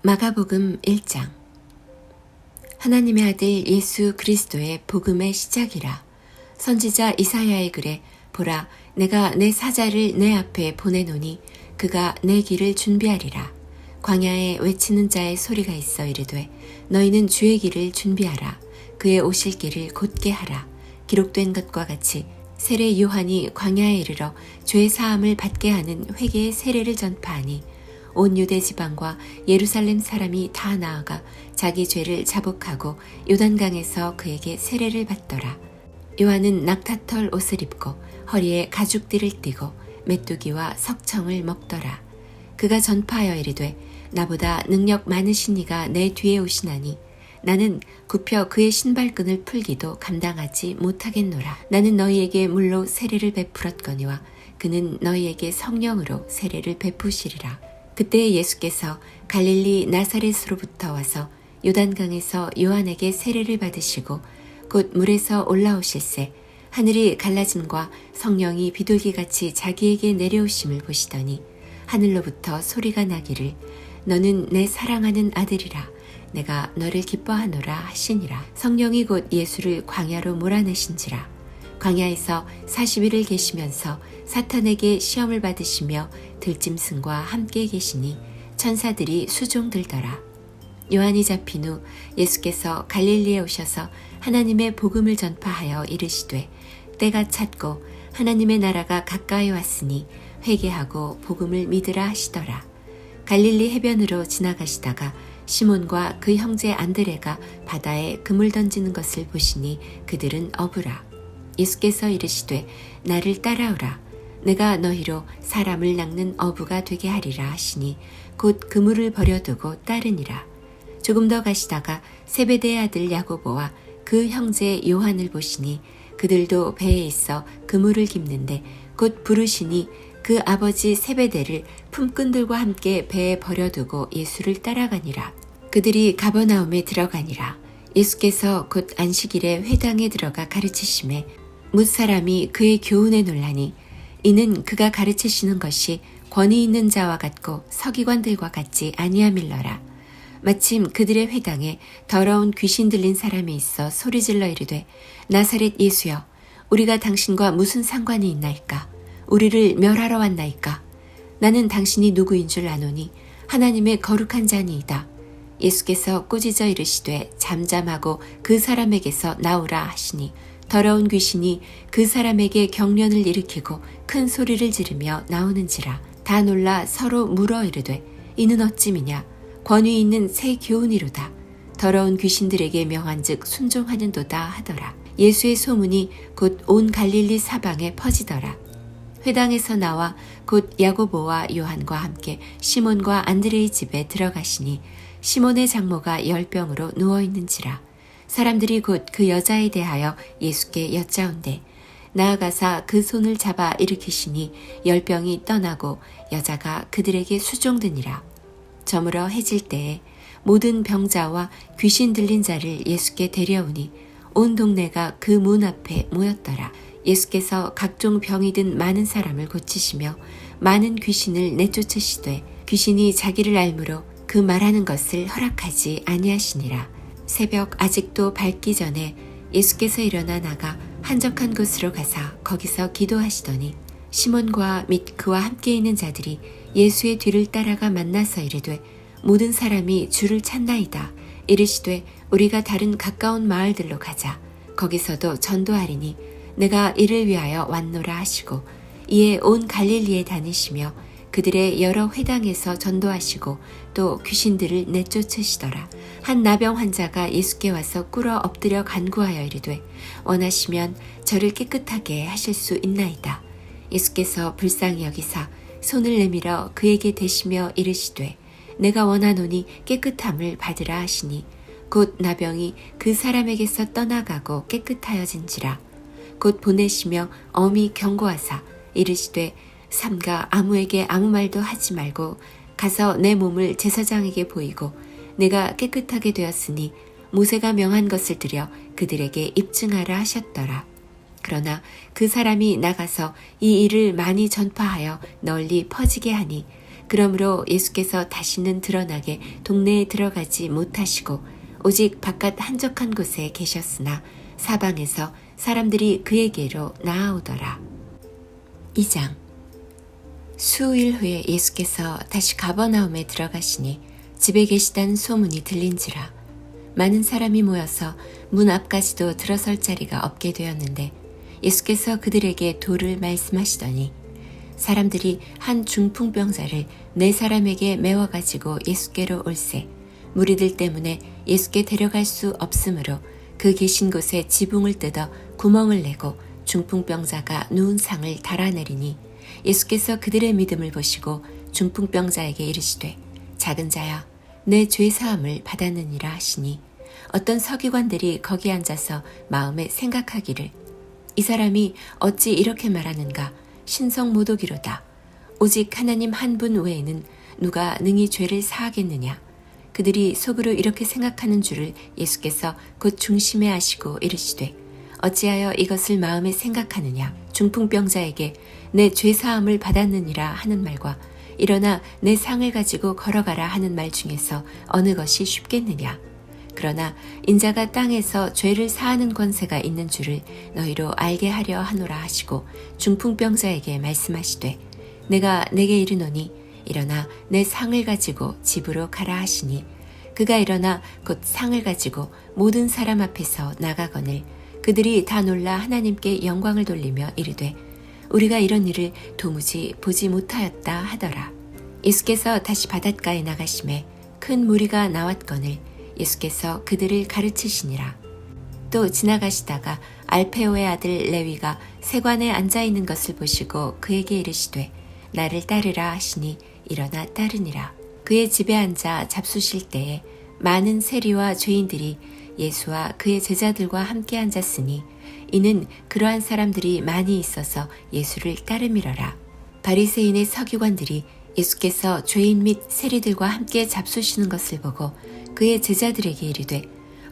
마가복음 1장. 하나님의 아들 예수 그리스도의 복음의 시작이라. 선지자 이사야의 글에 보라, 내가 내 사자를 내 앞에 보내노니 그가 내 길을 준비하리라. 광야에 외치는 자의 소리가 있어 이르되 너희는 주의 길을 준비하라. 그의 오실 길을 곧게 하라. 기록된 것과 같이 세례 요한이 광야에 이르러 죄 사함을 받게 하는 회개의 세례를 전파하니 온 유대 지방과 예루살렘 사람이 다 나아가 자기 죄를 자복하고 요단강에서 그에게 세례를 받더라. 요한은 낙타털 옷을 입고 허리에 가죽띠를 띠고 메뚜기와 석청을 먹더라. 그가 전파하여 이르되 나보다 능력 많으신 이가 내 뒤에 오시나니 나는 굽혀 그의 신발끈을 풀기도 감당하지 못하겠노라. 나는 너희에게 물로 세례를 베풀었거니와 그는 너희에게 성령으로 세례를 베푸시리라. 그때 예수께서 갈릴리 나사렛으로부터 와서 요단강에서 요한에게 세례를 받으시고 곧 물에서 올라오실새 하늘이 갈라짐과 성령이 비둘기같이 자기에게 내려오심을 보시더니 하늘로부터 소리가 나기를 너는 내 사랑하는 아들이라 내가 너를 기뻐하노라 하시니라. 성령이 곧 예수를 광야로 몰아내신지라. 광야에서 40일을 계시면서 사탄에게 시험을 받으시며 들짐승과 함께 계시니 천사들이 수종들더라. 요한이 잡힌 후 예수께서 갈릴리에 오셔서 하나님의 복음을 전파하여 이르시되 때가 찼고 하나님의 나라가 가까이 왔으니 회개하고 복음을 믿으라 하시더라. 갈릴리 해변으로 지나가시다가 시몬과 그 형제 안드레가 바다에 그물 던지는 것을 보시니 그들은 어부라. 예수께서 이르시되 나를 따라오라. 내가 너희로 사람을 낚는 어부가 되게 하리라 하시니 곧 그물을 버려두고 따르니라. 조금 더 가시다가 세베대의 아들 야고보와 그 형제 요한을 보시니 그들도 배에 있어 그물을 깁는데 곧 부르시니 그 아버지 세베대를 품꾼들과 함께 배에 버려두고 예수를 따라가니라. 그들이 가버나움에 들어가니라. 예수께서 곧 안식일에 회당에 들어가 가르치심에 뭇사람이 그의 교훈에 놀라니 이는 그가 가르치시는 것이 권위 있는 자와 같고 서기관들과 같지 아니함일러라. 마침 그들의 회당에 더러운 귀신 들린 사람이 있어 소리질러 이르되 나사렛 예수여 우리가 당신과 무슨 상관이 있나이까? 우리를 멸하러 왔나이까? 나는 당신이 누구인 줄 아노니 하나님의 거룩한 자니이다. 예수께서 꾸짖어 이르시되 잠잠하고 그 사람에게서 나오라 하시니 더러운 귀신이 그 사람에게 경련을 일으키고 큰 소리를 지르며 나오는지라. 다 놀라 서로 물어 이르되 이는 어찌미냐? 권위 있는 새 교훈이로다. 더러운 귀신들에게 명한즉 순종하는도다 하더라. 예수의 소문이 곧 온 갈릴리 사방에 퍼지더라. 회당에서 나와 곧 야고보와 요한과 함께 시몬과 안드레의 집에 들어가시니 시몬의 장모가 열병으로 누워있는지라. 사람들이 곧 그 여자에 대하여 예수께 여짜온대 나아가사 그 손을 잡아 일으키시니 열병이 떠나고 여자가 그들에게 수종드니라. 저물어 해질 때에 모든 병자와 귀신 들린 자를 예수께 데려오니 온 동네가 그 문 앞에 모였더라. 예수께서 각종 병이 든 많은 사람을 고치시며 많은 귀신을 내쫓으시되 귀신이 자기를 알므로 그 말하는 것을 허락하지 아니하시니라. 새벽 아직도 밝기 전에 예수께서 일어나 나가 한적한 곳으로 가사 거기서 기도하시더니 시몬과 및 그와 함께 있는 자들이 예수의 뒤를 따라가 만나서 이르되 모든 사람이 주를 찾나이다. 이르시되 우리가 다른 가까운 마을들로 가자. 거기서도 전도하리니 내가 이를 위하여 왔노라 하시고 이에 온 갈릴리에 다니시며 그들의 여러 회당에서 전도하시고 또 귀신들을 내쫓으시더라. 한 나병 환자가 예수께 와서 꿇어 엎드려 간구하여 이르되 원하시면 저를 깨끗하게 하실 수 있나이다. 예수께서 불쌍히 여기사 손을 내밀어 그에게 대시며 이르시되 내가 원하노니 깨끗함을 받으라 하시니 곧 나병이 그 사람에게서 떠나가고 깨끗하여진지라. 곧 보내시며 엄히 경고하사 이르시되 삼가 아무에게 아무 말도 하지 말고 가서 내 몸을 제사장에게 보이고 내가 깨끗하게 되었으니 모세가 명한 것을 들여 그들에게 입증하라 하셨더라. 그러나 그 사람이 나가서 이 일을 많이 전파하여 널리 퍼지게 하니 그러므로 예수께서 다시는 드러나게 동네에 들어가지 못하시고 오직 바깥 한적한 곳에 계셨으나 사방에서 사람들이 그에게로 나아오더라. 2장. 수일 후에 예수께서 다시 가버나움에 들어가시니 집에 계시다는 소문이 들린지라. 많은 사람이 모여서 문 앞까지도 들어설 자리가 없게 되었는데 예수께서 그들에게 도를 말씀하시더니 사람들이 한 중풍병자를 4사람에게 메워가지고 예수께로 올세 무리들 때문에 예수께 데려갈 수 없으므로 그 계신 곳에 지붕을 뜯어 구멍을 내고 중풍병자가 누운 상을 달아내리니 예수께서 그들의 믿음을 보시고 중풍병자에게 이르시되 작은 자야 내 죄사함을 받았느니라 하시니 어떤 서기관들이 거기 앉아서 마음에 생각하기를 이 사람이 어찌 이렇게 말하는가 신성 모독이로다. 오직 하나님 한 분 외에는 누가 능히 죄를 사하겠느냐. 그들이 속으로 이렇게 생각하는 줄을 예수께서 곧 중심에 아시고 이르시되 어찌하여 이것을 마음에 생각하느냐. 중풍병자에게 내 죄사함을 받았느니라 하는 말과 일어나 내 상을 가지고 걸어가라 하는 말 중에서 어느 것이 쉽겠느냐. 그러나 인자가 땅에서 죄를 사하는 권세가 있는 줄을 너희로 알게 하려 하노라 하시고 중풍병자에게 말씀하시되 내가 내게 이르노니 일어나 내 상을 가지고 집으로 가라 하시니 그가 일어나 곧 상을 가지고 모든 사람 앞에서 나가거늘 그들이 다 놀라 하나님께 영광을 돌리며 이르되 우리가 이런 일을 도무지 보지 못하였다 하더라. 예수께서 다시 바닷가에 나가심에 큰 무리가 나왔거늘 예수께서 그들을 가르치시니라. 또 지나가시다가 알페오의 아들 레위가 세관에 앉아있는 것을 보시고 그에게 이르시되 나를 따르라 하시니 일어나 따르니라. 그의 집에 앉아 잡수실 때에 많은 세리와 죄인들이 예수와 그의 제자들과 함께 앉았으니 이는 그러한 사람들이 많이 있어서 예수를 따름이러라. 바리새인의 서기관들이 예수께서 죄인 및 세리들과 함께 잡수시는 것을 보고 그의 제자들에게 이르되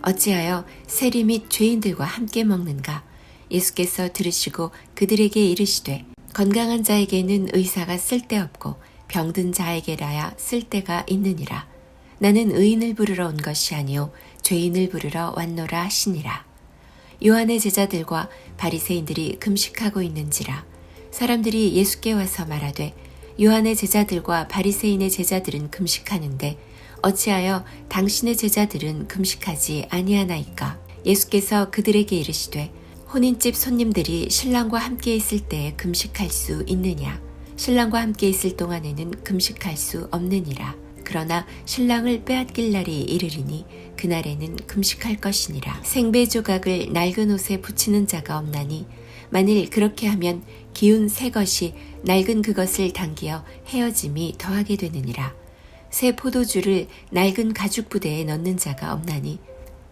어찌하여 세리 및 죄인들과 함께 먹는가. 예수께서 들으시고 그들에게 이르시되 건강한 자에게는 의사가 쓸데없고 병든 자에게라야 쓸데가 있느니라. 나는 의인을 부르러 온 것이 아니요 죄인을 부르러 왔노라 하시니라. 요한의 제자들과 바리새인들이 금식하고 있는지라. 사람들이 예수께 와서 말하되 요한의 제자들과 바리새인의 제자들은 금식하는데 어찌하여 당신의 제자들은 금식하지 아니하나이까. 예수께서 그들에게 이르시되 혼인집 손님들이 신랑과 함께 있을 때에 금식할 수 있느냐. 신랑과 함께 있을 동안에는 금식할 수 없느니라. 그러나 신랑을 빼앗길 날이 이르리니 그날에는 금식할 것이니라. 생배 조각을 낡은 옷에 붙이는 자가 없나니 만일 그렇게 하면 기운 새 것이 낡은 그것을 당기어 헤어짐이 더하게 되느니라. 새 포도주를 낡은 가죽 부대에 넣는 자가 없나니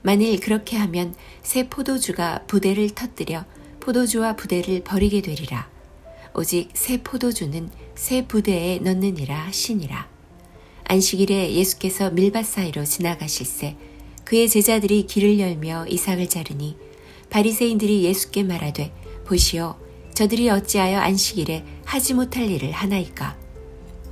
만일 그렇게 하면 새 포도주가 부대를 터뜨려 포도주와 부대를 버리게 되리라. 오직 새 포도주는 새 부대에 넣느니라 하시니라. 안식일에 예수께서 밀밭 사이로 지나가실새 그의 제자들이 길을 열며 이삭을 자르니 바리새인들이 예수께 말하되 보시오 저들이 어찌하여 안식일에 하지 못할 일을 하나이까.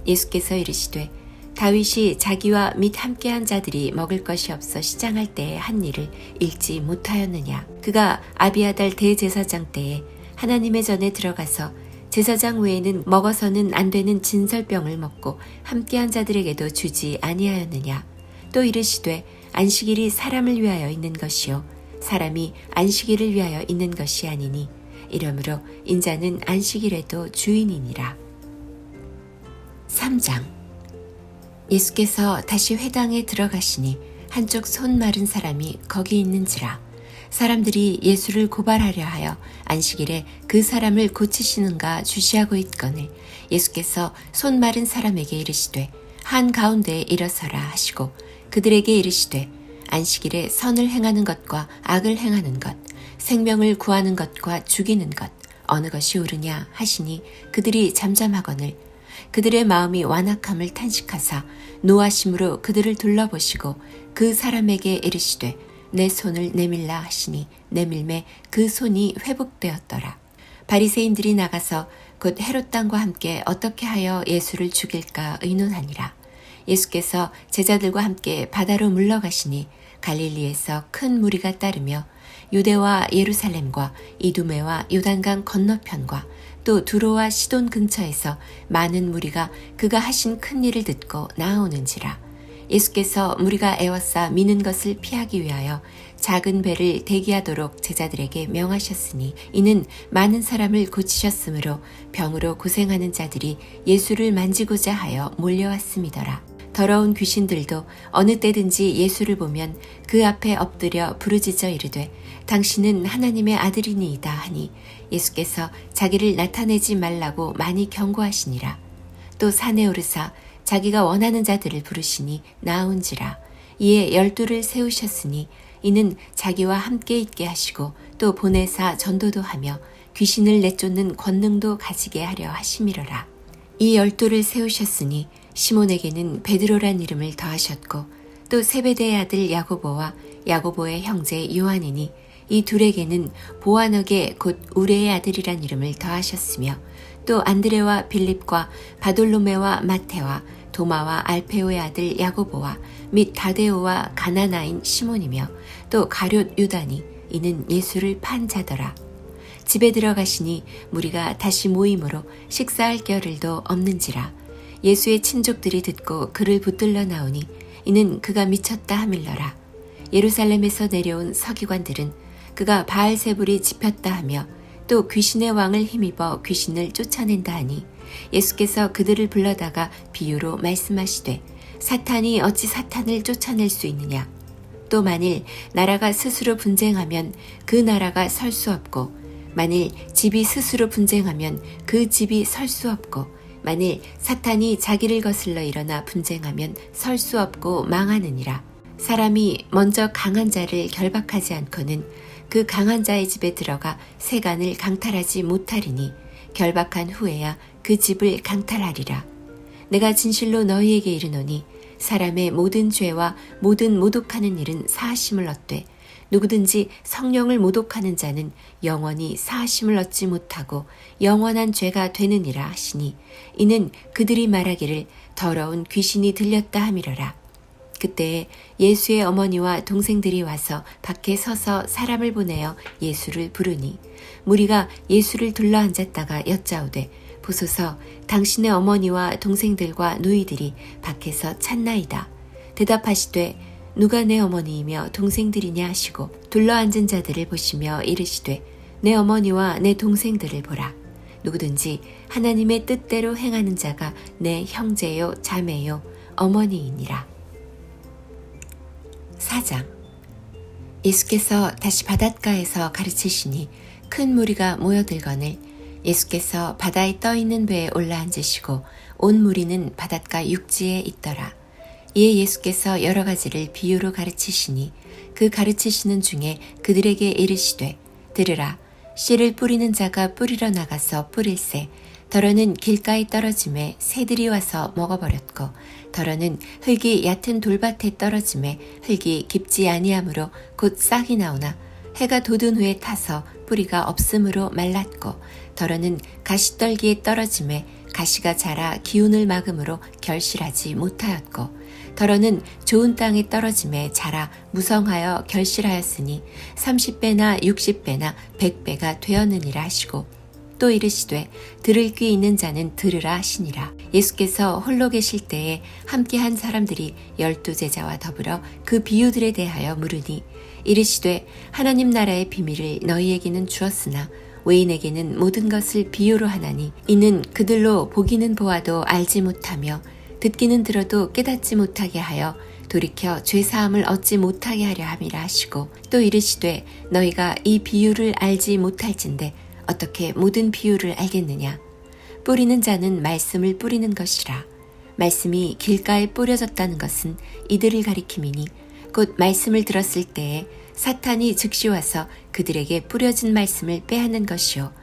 예수께서 이르시되 다윗이 자기와 및 함께한 자들이 먹을 것이 없어 시장할 때에 한 일을 읽지 못하였느냐. 그가 아비아달 대제사장 때에 하나님의 전에 들어가서 제사장 외에는 먹어서는 안 되는 진설병을 먹고 함께한 자들에게도 주지 아니하였느냐. 또 이르시되 안식일이 사람을 위하여 있는 것이요 사람이 안식일을 위하여 있는 것이 아니니 이러므로 인자는 안식일에도 주인이니라. 3장. 예수께서 다시 회당에 들어가시니 한쪽 손 마른 사람이 거기 있는지라. 사람들이 예수를 고발하려 하여 안식일에 그 사람을 고치시는가 주시하고 있거늘 예수께서 손 마른 사람에게 이르시되 한 가운데에 일어서라 하시고 그들에게 이르시되 안식일에 선을 행하는 것과 악을 행하는 것 생명을 구하는 것과 죽이는 것 어느 것이 옳으냐 하시니 그들이 잠잠하거늘 그들의 마음이 완악함을 탄식하사 노하심으로 그들을 둘러보시고 그 사람에게 이르시되 내 손을 내밀라 하시니 내밀매 그 손이 회복되었더라. 바리새인들이 나가서 곧 헤롯 당과 함께 어떻게 하여 예수를 죽일까 의논하니라. 예수께서 제자들과 함께 바다로 물러가시니 갈릴리에서 큰 무리가 따르며 유대와 예루살렘과 이두메와 요단강 건너편과 또 두로와 시돈 근처에서 많은 무리가 그가 하신 큰 일을 듣고 나아오는지라. 예수께서 무리가 애워싸 미는 것을 피하기 위하여 작은 배를 대기하도록 제자들에게 명하셨으니 이는 많은 사람을 고치셨으므로 병으로 고생하는 자들이 예수를 만지고자 하여 몰려왔음이더라. 더러운 귀신들도 어느 때든지 예수를 보면 그 앞에 엎드려 부르짖어 이르되 당신은 하나님의 아들이니이다 하니 예수께서 자기를 나타내지 말라고 많이 경고하시니라. 또 산에 오르사 자기가 원하는 자들을 부르시니 나온지라. 이에 12를 세우셨으니 이는 자기와 함께 있게 하시고 또 보내사 전도도 하며 귀신을 내쫓는 권능도 가지게 하려 하심이로라. 이 12를 세우셨으니 시몬에게는 베드로란 이름을 더하셨고 또 세베대의 아들 야고보와 야고보의 형제 요한이니 이 둘에게는 보아너게 곧 우레의 아들이란 이름을 더하셨으며 또 안드레와 빌립과 바돌로메와 마테와 도마와 알페오의 아들 야고보와 및 다데오와 가나나인 시몬이며 또 가룟 유다니 이는 예수를 판 자더라. 집에 들어가시니 무리가 다시 모임으로 식사할 겨를도 없는지라. 예수의 친족들이 듣고 그를 붙들러 나오니 이는 그가 미쳤다 하밀러라. 예루살렘에서 내려온 서기관들은 그가 바알세불이 집혔다 하며 또 귀신의 왕을 힘입어 귀신을 쫓아낸다 하니 예수께서 그들을 불러다가 비유로 말씀하시되 사탄이 어찌 사탄을 쫓아낼 수 있느냐. 또 만일 나라가 스스로 분쟁하면 그 나라가 설 수 없고 만일 집이 스스로 분쟁하면 그 집이 설 수 없고 만일 사탄이 자기를 거슬러 일어나 분쟁하면 설 수 없고 망하느니라. 사람이 먼저 강한 자를 결박하지 않고는 그 강한 자의 집에 들어가 세간을 강탈하지 못하리니 결박한 후에야 그 집을 강탈하리라. 내가 진실로 너희에게 이르노니 사람의 모든 죄와 모든 모독하는 일은 사하심을 얻되 누구든지 성령을 모독하는 자는 영원히 사하심을 얻지 못하고 영원한 죄가 되느니라 하시니 이는 그들이 말하기를 더러운 귀신이 들렸다 함이러라. 그때 예수의 어머니와 동생들이 와서 밖에 서서 사람을 보내어 예수를 부르니 무리가 예수를 둘러앉았다가 여짜오되 보소서 당신의 어머니와 동생들과 누이들이 밖에서 찾나이다. 대답하시되 누가 내 어머니이며 동생들이냐 하시고 둘러앉은 자들을 보시며 이르시되 내 어머니와 내 동생들을 보라. 누구든지 하나님의 뜻대로 행하는 자가 내 형제요 자매요 어머니이니라. 4장. 예수께서 다시 바닷가에서 가르치시니 큰 무리가 모여들거늘 예수께서 바다에 떠있는 배에 올라앉으시고 온 무리는 바닷가 육지에 있더라. 이에 예수께서 여러 가지를 비유로 가르치시니 그 가르치시는 중에 그들에게 이르시되 들으라. 씨를 뿌리는 자가 뿌리러 나가서 뿌릴새 더러는 길가에 떨어짐에 새들이 와서 먹어버렸고 더러는 흙이 얕은 돌밭에 떨어짐에 흙이 깊지 아니하므로 곧 싹이 나오나 해가 돋은 후에 타서 뿌리가 없으므로 말랐고 더러는 가시떨기에 떨어짐에 가시가 자라 기운을 막음으로 결실하지 못하였고 더러는 좋은 땅에 떨어짐에 자라 무성하여 결실하였으니 30배나 60배나 100배가 되었느니라 하시고 또 이르시되 들을 귀 있는 자는 들으라 하시니라. 예수께서 홀로 계실 때에 함께한 사람들이 12제자와 더불어 그 비유들에 대하여 물으니 이르시되 하나님 나라의 비밀을 너희에게는 주었으나 외인에게는 모든 것을 비유로 하나니 이는 그들로 보기는 보아도 알지 못하며 듣기는 들어도 깨닫지 못하게 하여 돌이켜 죄사함을 얻지 못하게 하려 함이라 하시고 또 이르시되 너희가 이 비유를 알지 못할진대 어떻게 모든 비유를 알겠느냐. 뿌리는 자는 말씀을 뿌리는 것이라. 말씀이 길가에 뿌려졌다는 것은 이들을 가리킴이니 곧 말씀을 들었을 때에 사탄이 즉시 와서 그들에게 뿌려진 말씀을 빼앗는 것이요.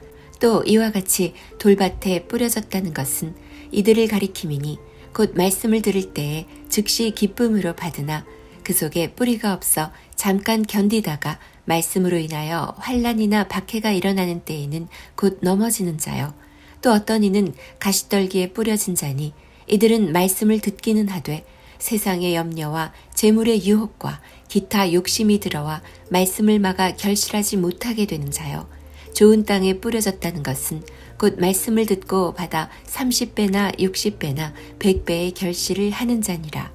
또 이와 같이 돌밭에 뿌려졌다는 것은 이들을 가리킴이니 곧 말씀을 들을 때에 즉시 기쁨으로 받으나 그 속에 뿌리가 없어 잠깐 견디다가 말씀으로 인하여 환난이나 박해가 일어나는 때에는 곧 넘어지는 자요. 또 어떤 이는 가시떨기에 뿌려진 자니 이들은 말씀을 듣기는 하되 세상의 염려와 재물의 유혹과 기타 욕심이 들어와 말씀을 막아 결실하지 못하게 되는 자요. 좋은 땅에 뿌려졌다는 것은 곧 말씀을 듣고 받아 30배나 60배나 100배의 결실을 하는 자니라.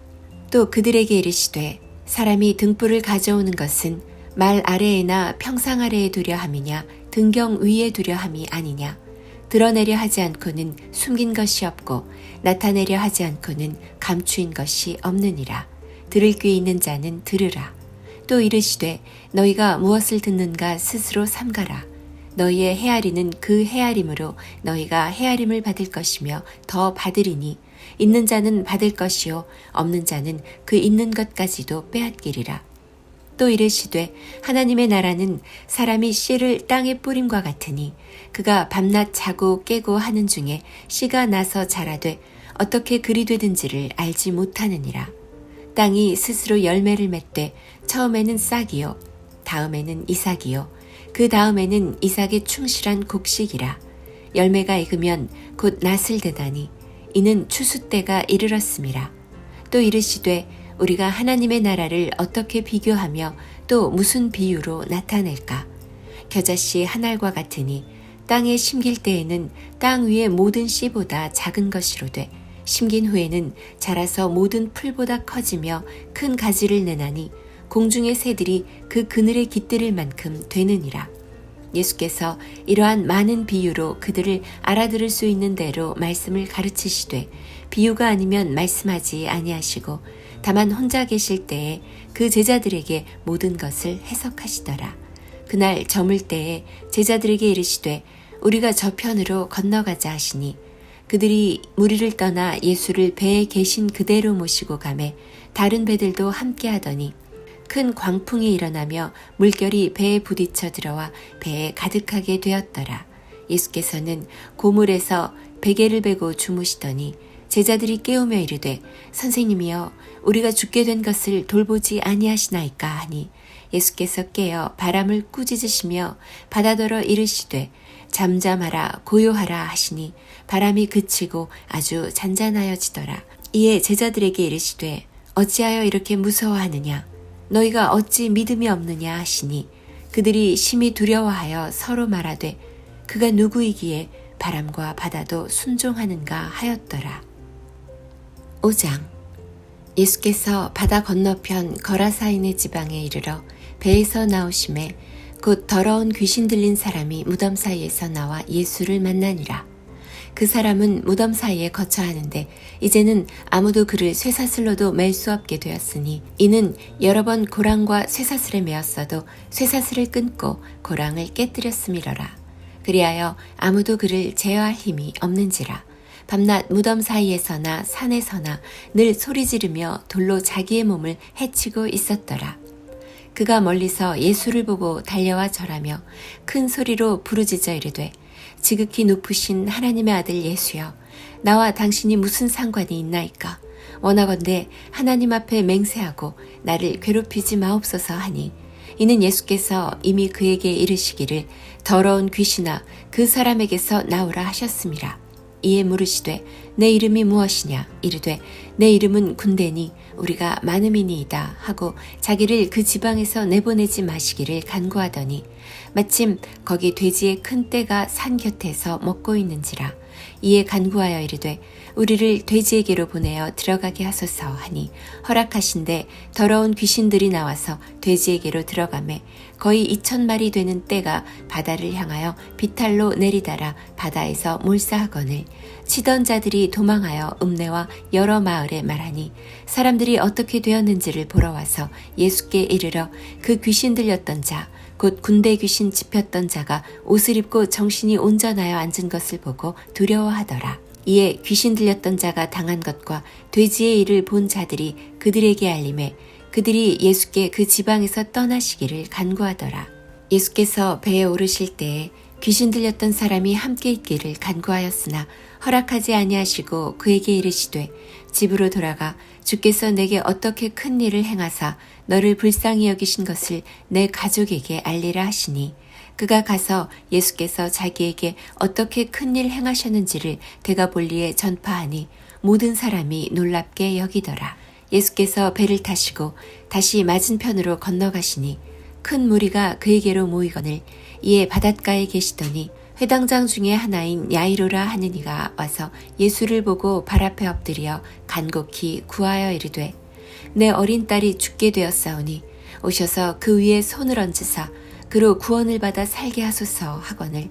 또 그들에게 이르시되 사람이 등불을 가져오는 것은 말 아래에나 평상 아래에 두려 함이냐 등경 위에 두려 함이 아니냐. 드러내려 하지 않고는 숨긴 것이 없고 나타내려 하지 않고는 감추인 것이 없느니라. 들을 귀 있는 자는 들으라. 또 이르시되 너희가 무엇을 듣는가 스스로 삼가라. 너희의 헤아리는 그 헤아림으로 너희가 헤아림을 받을 것이며 더 받으리니 있는 자는 받을 것이요 없는 자는 그 있는 것까지도 빼앗기리라. 또 이르시되 하나님의 나라는 사람이 씨를 땅에 뿌림과 같으니 그가 밤낮 자고 깨고 하는 중에 씨가 나서 자라되 어떻게 그리 되든지를 알지 못하느니라. 땅이 스스로 열매를 맺되 처음에는 싹이요 다음에는 이삭이요 그 다음에는 이삭의 충실한 곡식이라. 열매가 익으면 곧 낫을 대다니 이는 추수 때가 이르렀음이라. 또 이르시되 우리가 하나님의 나라를 어떻게 비교하며 또 무슨 비유로 나타낼까? 겨자씨 한 알과 같으니 땅에 심길 때에는 땅 위의 모든 씨보다 작은 것이로되 심긴 후에는 자라서 모든 풀보다 커지며 큰 가지를 내나니 공중의 새들이 그 그늘에 깃들일 만큼 되느니라. 예수께서 이러한 많은 비유로 그들을 알아들을 수 있는 대로 말씀을 가르치시되 비유가 아니면 말씀하지 아니하시고 다만 혼자 계실 때에 그 제자들에게 모든 것을 해석하시더라. 그날 저물 때에 제자들에게 이르시되 우리가 저편으로 건너가자 하시니 그들이 무리를 떠나 예수를 배에 계신 그대로 모시고 가매 다른 배들도 함께 하더니 큰 광풍이 일어나며 물결이 배에 부딪혀 들어와 배에 가득하게 되었더라. 예수께서는 고물에서 베개를 베고 주무시더니 제자들이 깨우며 이르되 선생님이여 우리가 죽게 된 것을 돌보지 아니하시나이까 하니 예수께서 깨어 바람을 꾸짖으시며 바다더러 이르시되 잠잠하라 고요하라 하시니 바람이 그치고 아주 잔잔하여지더라. 이에 제자들에게 이르시되 어찌하여 이렇게 무서워하느냐 너희가 어찌 믿음이 없느냐 하시니 그들이 심히 두려워하여 서로 말하되 그가 누구이기에 바람과 바다도 순종하는가 하였더라. 5장. 예수께서 바다 건너편 거라사인의 지방에 이르러 배에서 나오심에 곧 더러운 귀신 들린 사람이 무덤 사이에서 나와 예수를 만나니라. 그 사람은 무덤 사이에 거처하는데 이제는 아무도 그를 쇠사슬로도 맬 수 없게 되었으니 이는 여러 번 고랑과 쇠사슬에 매었어도 쇠사슬을 끊고 고랑을 깨뜨렸음이러라. 그리하여 아무도 그를 제어할 힘이 없는지라. 밤낮 무덤 사이에서나 산에서나 늘 소리 지르며 돌로 자기의 몸을 해치고 있었더라. 그가 멀리서 예수를 보고 달려와 절하며 큰 소리로 부르짖어 이르되 지극히 높으신 하나님의 아들 예수여 나와 당신이 무슨 상관이 있나이까. 원하건대 하나님 앞에 맹세하고 나를 괴롭히지 마옵소서 하니 이는 예수께서 이미 그에게 이르시기를 더러운 귀신아 그 사람에게서 나오라 하셨음이라. 이에 물으시되 내 이름이 무엇이냐 이르되 내 이름은 군대니 우리가 많음이니이다 하고 자기를 그 지방에서 내보내지 마시기를 간구하더니 마침 거기 돼지의 큰 떼가 산 곁에서 먹고 있는지라. 이에 간구하여 이르되 우리를 돼지에게로 보내어 들어가게 하소서 하니 허락하신대 더러운 귀신들이 나와서 돼지에게로 들어가매 거의 2,000마리 되는 떼가 바다를 향하여 비탈로 내리달아 바다에서 몰사하거늘 치던 자들이 도망하여 읍내와 여러 마을에 말하니 사람들이 어떻게 되었는지를 보러 와서 예수께 이르러 그 귀신 들렸던 자 곧 군대 귀신 집혔던 자가 옷을 입고 정신이 온전하여 앉은 것을 보고 두려워하더라. 이에 귀신 들렸던 자가 당한 것과 돼지의 일을 본 자들이 그들에게 알림해 그들이 예수께 그 지방에서 떠나시기를 간구하더라. 예수께서 배에 오르실 때에 귀신 들렸던 사람이 함께 있기를 간구하였으나 허락하지 아니하시고 그에게 이르시되 집으로 돌아가 주께서 내게 어떻게 큰 일을 행하사 너를 불쌍히 여기신 것을 내 가족에게 알리라 하시니 그가 가서 예수께서 자기에게 어떻게 큰일 행하셨는지를 데가볼리에 전파하니 모든 사람이 놀랍게 여기더라. 예수께서 배를 타시고 다시 맞은편으로 건너가시니 큰 무리가 그에게로 모이거늘 이에 바닷가에 계시더니 회당장 중에 하나인 야이로라 하는 이가 와서 예수를 보고 발 앞에 엎드려 간곡히 구하여 이르되 내 어린 딸이 죽게 되었사오니 오셔서 그 위에 손을 얹으사 그로 구원을 받아 살게 하소서 하거늘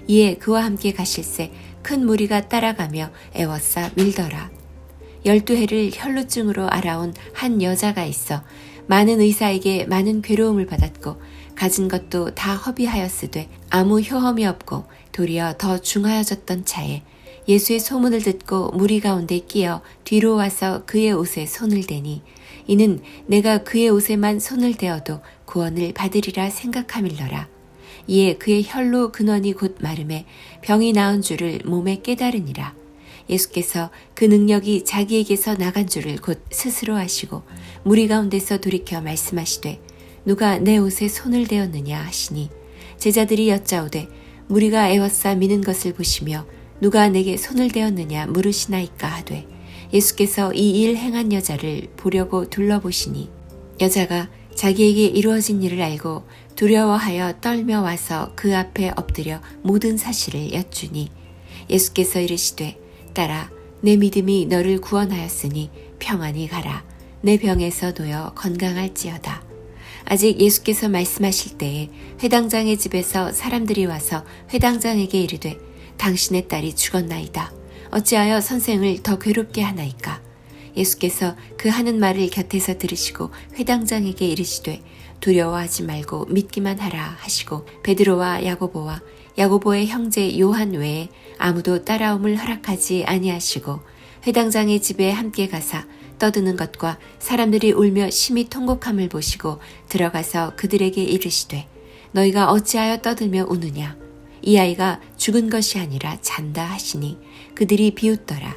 이에 그와 함께 가실새 큰 무리가 따라가며 애워싸 밀더라. 12해를 혈루증으로 알아온 한 여자가 있어 많은 의사에게 많은 괴로움을 받았고 가진 것도 다 허비하였으되 아무 효험이 없고 도리어 더 중하여졌던 차에 예수의 소문을 듣고 무리 가운데 끼어 뒤로 와서 그의 옷에 손을 대니 이는 내가 그의 옷에만 손을 대어도 구원을 받으리라 생각함일러라. 이에 그의 혈로 근원이 곧 마름에 병이 나은 줄을 몸에 깨달으니라. 예수께서 그 능력이 자기에게서 나간 줄을 곧 스스로 아시고 무리 가운데서 돌이켜 말씀하시되 누가 내 옷에 손을 대었느냐 하시니 제자들이 여짜오되 무리가 애워싸 미는 것을 보시며 누가 내게 손을 대었느냐 물으시나이까 하되 예수께서 이 일 행한 여자를 보려고 둘러보시니 여자가 자기에게 이루어진 일을 알고 두려워하여 떨며 와서 그 앞에 엎드려 모든 사실을 여쭈니 예수께서 이르시되 딸아 내 믿음이 너를 구원하였으니 평안히 가라. 내 병에서 놓여 건강할지어다. 아직 예수께서 말씀하실 때에 회당장의 집에서 사람들이 와서 회당장에게 이르되 당신의 딸이 죽었나이다. 어찌하여 선생을 더 괴롭게 하나이까? 예수께서 그 하는 말을 곁에서 들으시고 회당장에게 이르시되 두려워하지 말고 믿기만 하라 하시고 베드로와 야고보와 야고보의 형제 요한 외에 아무도 따라옴을 허락하지 아니하시고 회당장의 집에 함께 가사 떠드는 것과 사람들이 울며 심히 통곡함을 보시고 들어가서 그들에게 이르시되 너희가 어찌하여 떠들며 우느냐? 이 아이가 죽은 것이 아니라 잔다 하시니 그들이 비웃더라.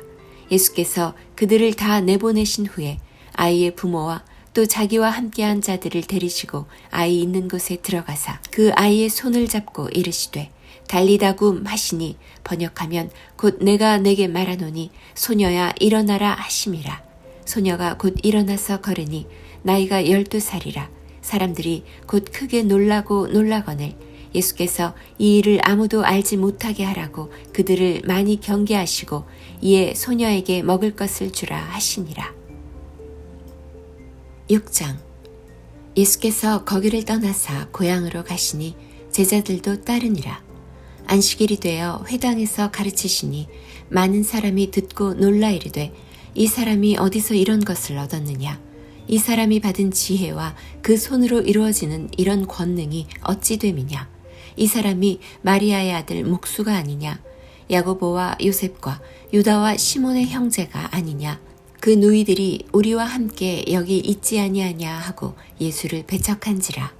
예수께서 그들을 다 내보내신 후에 아이의 부모와 또 자기와 함께한 자들을 데리시고 아이 있는 곳에 들어가사 그 아이의 손을 잡고 이르시되 달리다굼 하시니 번역하면 곧 내가 내게 말하노니 소녀야 일어나라 하심이라. 소녀가 곧 일어나서 걸으니 나이가 12살이라. 사람들이 곧 크게 놀라고 놀라거늘 예수께서 이 일을 아무도 알지 못하게 하라고 그들을 많이 경계하시고 이에 소녀에게 먹을 것을 주라 하시니라. 6장. 예수께서 거기를 떠나사 고향으로 가시니 제자들도 따르니라. 안식일이 되어 회당에서 가르치시니 많은 사람이 듣고 놀라 이르되 이 사람이 어디서 이런 것을 얻었느냐? 이 사람이 받은 지혜와 그 손으로 이루어지는 이런 권능이 어찌 됨이냐? 이 사람이 마리아의 아들 목수가 아니냐? 야고보와 요셉과 유다와 시몬의 형제가 아니냐? 그 누이들이 우리와 함께 여기 있지 아니하냐 하고 예수를 배척한지라.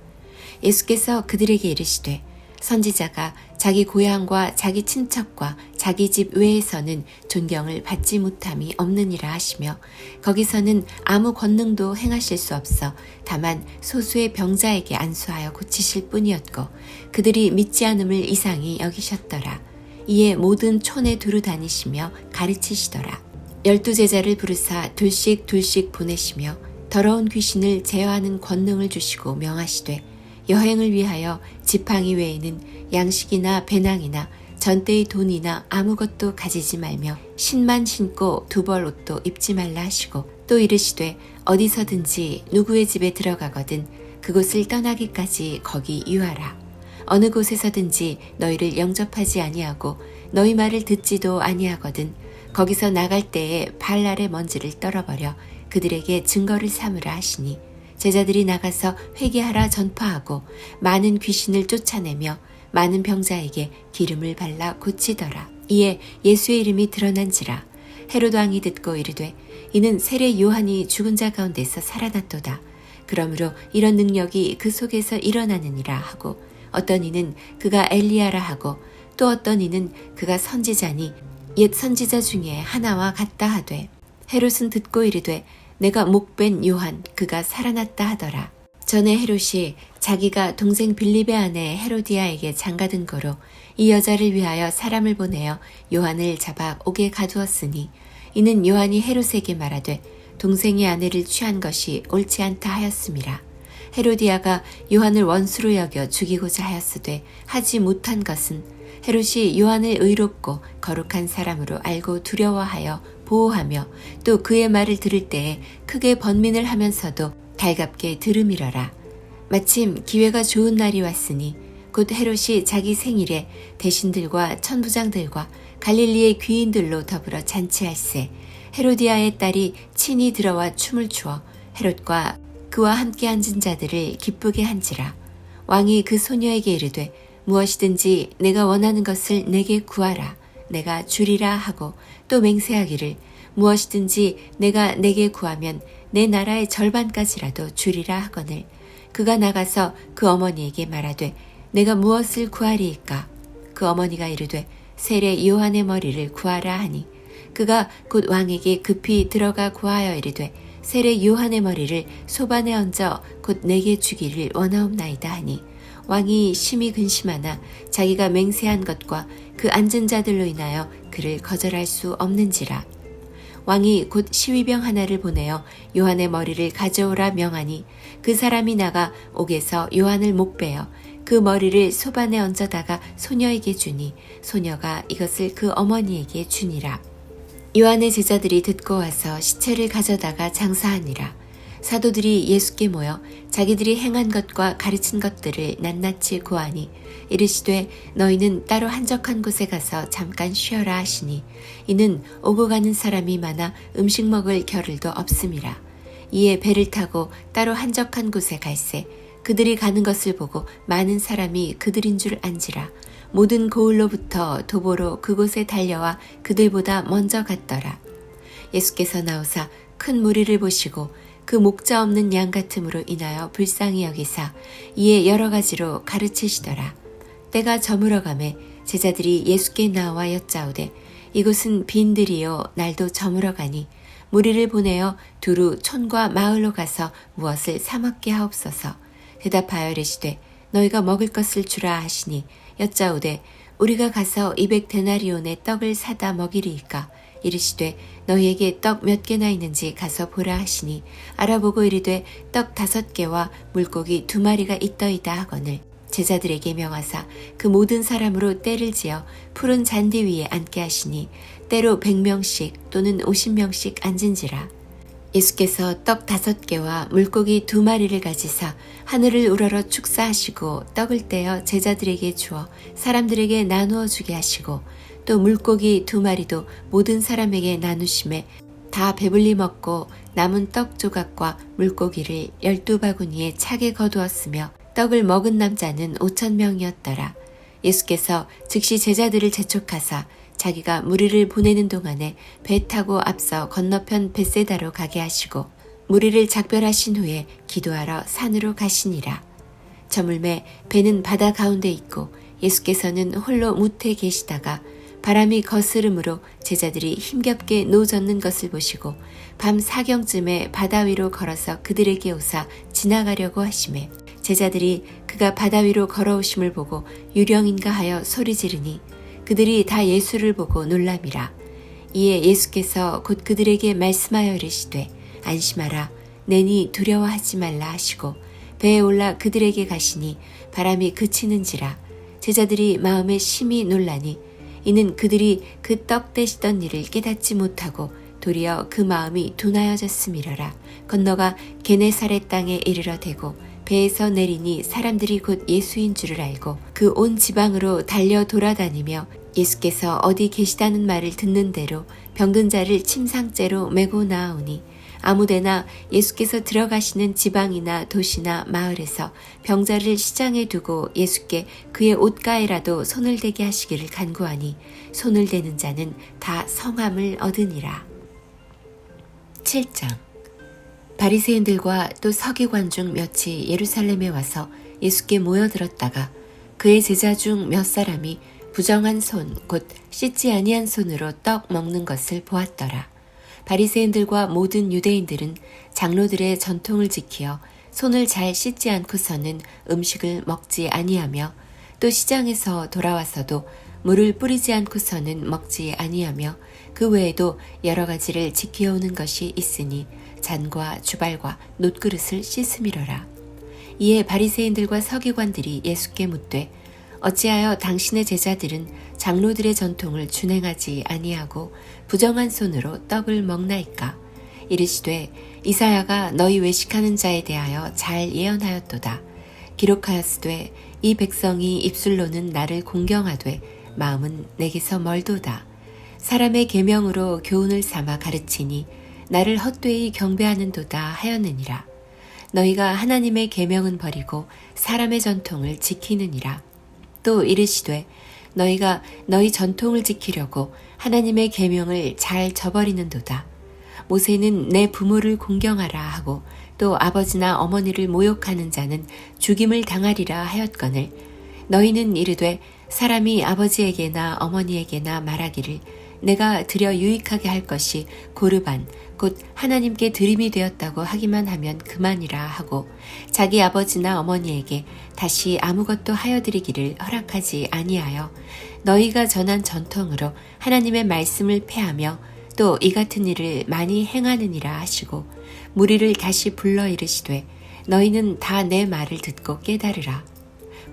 예수께서 그들에게 이르시되 선지자가 자기 고향과 자기 친척과 자기 집 외에서는 존경을 받지 못함이 없느니라 하시며 거기서는 아무 권능도 행하실 수 없어 다만 소수의 병자에게 안수하여 고치실 뿐이었고 그들이 믿지 않음을 이상히 여기셨더라. 이에 모든 촌에 두루 다니시며 가르치시더라. 12제자를 부르사 둘씩 보내시며 더러운 귀신을 제어하는 권능을 주시고 명하시되 여행을 위하여 지팡이 외에는 양식이나 배낭이나 전대의 돈이나 아무것도 가지지 말며 신만 신고 두벌 옷도 입지 말라 하시고 또 이르시되 어디서든지 누구의 집에 들어가거든 그곳을 떠나기까지 거기 유하라. 어느 곳에서든지 너희를 영접하지 아니하고 너희 말을 듣지도 아니하거든 거기서 나갈 때에 발 아래 먼지를 떨어버려 그들에게 증거를 삼으라 하시니 제자들이 나가서 회개하라 전파하고 많은 귀신을 쫓아내며 많은 병자에게 기름을 발라 고치더라. 이에 예수의 이름이 드러난지라. 헤롯 왕이 듣고 이르되 이는 세례 요한이 죽은 자 가운데서 살아났도다. 그러므로 이런 능력이 그 속에서 일어나느니라 하고 어떤 이는 그가 엘리야라 하고 또 어떤 이는 그가 선지자니 옛 선지자 중에 하나와 같다 하되 헤롯은 듣고 이르되 내가 목벤 요한 그가 살아났다 하더라. 전에 헤롯이 자기가 동생 빌립의 아내 헤로디아에게 장가든 거로 이 여자를 위하여 사람을 보내어 요한을 잡아 옥에 가두었으니 이는 요한이 헤롯에게 말하되 동생의 아내를 취한 것이 옳지 않다 하였음이라. 헤로디아가 요한을 원수로 여겨 죽이고자 하였으되 하지 못한 것은 헤롯이 요한을 의롭고 거룩한 사람으로 알고 두려워하여 보호하며 또 그의 말을 들을 때에 크게 번민을 하면서도 달갑게 들음이러라. 마침 기회가 좋은 날이 왔으니 곧 헤롯이 자기 생일에 대신들과 천부장들과 갈릴리의 귀인들로 더불어 잔치할세 헤로디아의 딸이 친히 들어와 춤을 추어 헤롯과 그와 함께 앉은 자들을 기쁘게 한지라. 왕이 그 소녀에게 이르되 무엇이든지 내가 원하는 것을 내게 구하라. 내가 주리라 하고 또 맹세하기를 무엇이든지 내가 내게 구하면 내 나라의 절반까지라도 주리라 하거늘 그가 나가서 그 어머니에게 말하되 내가 무엇을 구하리이까? 그 어머니가 이르되 세례 요한의 머리를 구하라 하니 그가 곧 왕에게 급히 들어가 구하여 이르되 세례 요한의 머리를 소반에 얹어 곧 내게 주기를 원하옵나이다 하니 왕이 심히 근심하나 자기가 맹세한 것과 그 앉은 자들로 인하여 그를 거절할 수 없는지라. 왕이 곧 시위병 하나를 보내어 요한의 머리를 가져오라 명하니 그 사람이 나가 옥에서 요한을 목베어 그 머리를 소반에 얹어다가 소녀에게 주니 소녀가 이것을 그 어머니에게 주니라. 요한의 제자들이 듣고 와서 시체를 가져다가 장사하니라. 사도들이 예수께 모여 자기들이 행한 것과 가르친 것들을 낱낱이 고하니 이르시되 너희는 따로 한적한 곳에 가서 잠깐 쉬어라 하시니 이는 오고 가는 사람이 많아 음식 먹을 겨를도 없음이라. 이에 배를 타고 따로 한적한 곳에 갈새 그들이 가는 것을 보고 많은 사람이 그들인 줄 안지라. 모든 고을로부터 도보로 그곳에 달려와 그들보다 먼저 갔더라. 예수께서 나오사 큰 무리를 보시고 그 목자 없는 양 같음으로 인하여 불쌍히 여기사 이에 여러 가지로 가르치시더라. 때가 저물어가매 제자들이 예수께 나와 여짜오되 이곳은 빈들이요 날도 저물어가니 무리를 보내어 두루 촌과 마을로 가서 무엇을 사 먹게 하옵소서. 대답하여 이르시되 너희가 먹을 것을 주라 하시니 여짜오되 우리가 가서 200데나리온의 떡을 사다 먹이리이까. 이르시되 너희에게 떡 몇 개나 있는지 가서 보라 하시니 알아보고 이르되 떡 5개와 물고기 2마리가 있더이다 하거늘 제자들에게 명하사 그 모든 사람으로 떼를 지어 푸른 잔디 위에 앉게 하시니 때로 100명씩 또는 50명씩 앉은지라. 예수께서 떡 5개와 물고기 2마리를 가지사 하늘을 우러러 축사하시고 떡을 떼어 제자들에게 주어 사람들에게 나누어 주게 하시고 또 물고기 2마리도 모든 사람에게 나누심에 다 배불리 먹고 남은 떡 조각과 물고기를 12바구니에 차게 거두었으며 떡을 먹은 남자는 5,000명이었더라. 예수께서 즉시 제자들을 재촉하사 자기가 무리를 보내는 동안에 배 타고 앞서 건너편 벳세다로 가게 하시고 무리를 작별하신 후에 기도하러 산으로 가시니라. 저물매 배는 바다 가운데 있고 예수께서는 홀로 무태 계시다가 바람이 거스름으로 제자들이 힘겹게 노젓는 것을 보시고 밤 4경쯤에 바다 위로 걸어서 그들에게 오사 지나가려고 하시매 제자들이 그가 바다 위로 걸어오심을 보고 유령인가 하여 소리 지르니 그들이 다 예수를 보고 놀람이라. 이에 예수께서 곧 그들에게 말씀하여 이르시되 안심하라 내니 두려워하지 말라 하시고 배에 올라 그들에게 가시니 바람이 그치는지라. 제자들이 마음에 심히 놀라니 이는 그들이 그 떡 떼시던 일을 깨닫지 못하고 도리어 그 마음이 둔하여졌음이러라. 건너가 게네사렛 땅에 이르러 대고 배에서 내리니 사람들이 곧 예수인 줄을 알고 그 온 지방으로 달려 돌아다니며 예수께서 어디 계시다는 말을 듣는 대로 병든 자를 침상째로 메고 나아오니 아무데나 예수께서 들어가시는 지방이나 도시나 마을에서 병자를 시장에 두고 예수께 그의 옷가에라도 손을 대게 하시기를 간구하니 손을 대는 자는 다 성함을 얻으니라. 7장 바리새인들과 또 서기관 중 몇이 예루살렘에 와서 예수께 모여들었다가 그의 제자 중 몇 사람이 부정한 손 곧 씻지 아니한 손으로 떡 먹는 것을 보았더라. 바리새인들과 모든 유대인들은 장로들의 전통을 지키어 손을 잘 씻지 않고서는 음식을 먹지 아니하며 또 시장에서 돌아와서도 물을 뿌리지 않고서는 먹지 아니하며 그 외에도 여러 가지를 지켜오는 것이 있으니 잔과 주발과 놋그릇을 씻음이러라. 이에 바리새인들과 서기관들이 예수께 묻되 어찌하여 당신의 제자들은 장로들의 전통을 준행하지 아니하고 부정한 손으로 떡을 먹나이까? 이르시되 이사야가 너희 외식하는 자에 대하여 잘 예언하였도다. 기록하였으되 이 백성이 입술로는 나를 공경하되 마음은 내게서 멀도다. 사람의 계명으로 교훈을 삼아 가르치니 나를 헛되이 경배하는도다 하였느니라. 너희가 하나님의 계명은 버리고 사람의 전통을 지키느니라. 또 이르시되 너희가 너희 전통을 지키려고 하나님의 계명을 잘 저버리는도다. 모세는 내 부모를 공경하라 하고 또 아버지나 어머니를 모욕하는 자는 죽임을 당하리라 하였거늘 너희는 이르되 사람이 아버지에게나 어머니에게나 말하기를 내가 드려 유익하게 할 것이 고르반 곧 하나님께 드림이 되었다고 하기만 하면 그만이라 하고 자기 아버지나 어머니에게 다시 아무것도 하여드리기를 허락하지 아니하여 너희가 전한 전통으로 하나님의 말씀을 폐하며 또 이 같은 일을 많이 행하느니라 하시고 무리를 다시 불러 이르시되 너희는 다 내 말을 듣고 깨달으라.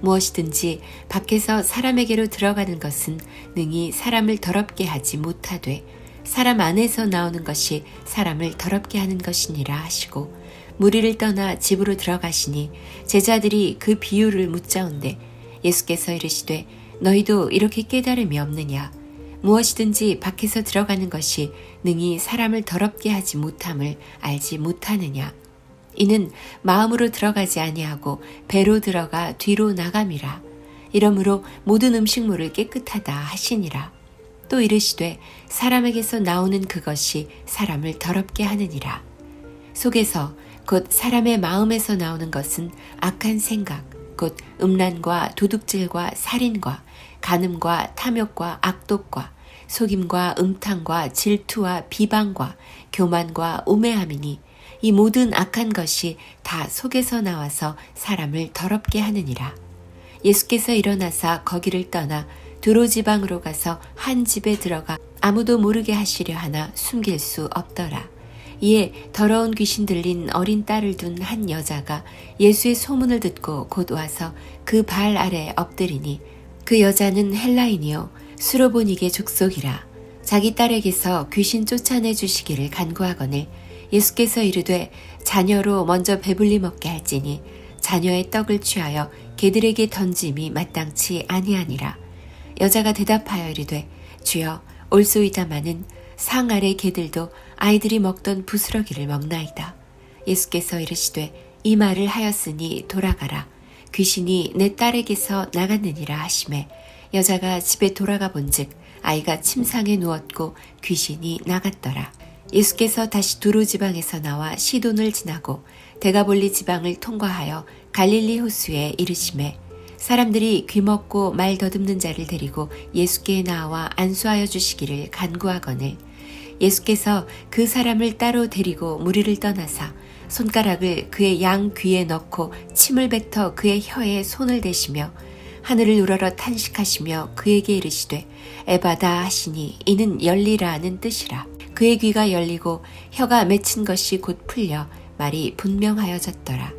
무엇이든지 밖에서 사람에게로 들어가는 것은 능히 사람을 더럽게 하지 못하되 사람 안에서 나오는 것이 사람을 더럽게 하는 것이니라 하시고 무리를 떠나 집으로 들어가시니 제자들이 그 비유를 묻자온데 예수께서 이르시되 너희도 이렇게 깨달음이 없느냐? 무엇이든지 밖에서 들어가는 것이 능히 사람을 더럽게 하지 못함을 알지 못하느냐? 이는 마음으로 들어가지 아니하고 배로 들어가 뒤로 나감이라. 이러므로 모든 음식물을 깨끗하다 하시니라. 또 이르시되 사람에게서 나오는 그것이 사람을 더럽게 하느니라. 속에서 곧 사람의 마음에서 나오는 것은 악한 생각, 곧 음란과 도둑질과 살인과 간음과 탐욕과 악독과 속임과 음탕과 질투와 비방과 교만과 우매함이니 이 모든 악한 것이 다 속에서 나와서 사람을 더럽게 하느니라. 예수께서 일어나사 거기를 떠나 두로 지방으로 가서 한 집에 들어가 아무도 모르게 하시려 하나 숨길 수 없더라. 이에 더러운 귀신 들린 어린 딸을 둔 한 여자가 예수의 소문을 듣고 곧 와서 그 발 아래 엎드리니 그 여자는 헬라인이요 수로보니게 족속이라. 자기 딸에게서 귀신 쫓아내 주시기를 간구하거늘 예수께서 이르되 자녀로 먼저 배불리 먹게 할지니 자녀의 떡을 취하여 개들에게 던짐이 마땅치 아니하니라. 여자가 대답하여 이르되 주여 올소이다마는 상 아래 개들도 아이들이 먹던 부스러기를 먹나이다. 예수께서 이르시되 이 말을 하였으니 돌아가라. 귀신이 내 딸에게서 나갔느니라 하시매 여자가 집에 돌아가 본즉 아이가 침상에 누웠고 귀신이 나갔더라. 예수께서 다시 두로 지방에서 나와 시돈을 지나고 데가볼리 지방을 통과하여 갈릴리 호수에 이르시매 사람들이 귀먹고 말 더듬는 자를 데리고 예수께 나와 안수하여 주시기를 간구하거늘 예수께서 그 사람을 따로 데리고 무리를 떠나사 손가락을 그의 양 귀에 넣고 침을 뱉어 그의 혀에 손을 대시며 하늘을 우러러 탄식하시며 그에게 이르시되 에바다 하시니 이는 열리라 하는 뜻이라. 그의 귀가 열리고 혀가 맺힌 것이 곧 풀려 말이 분명하여졌더라.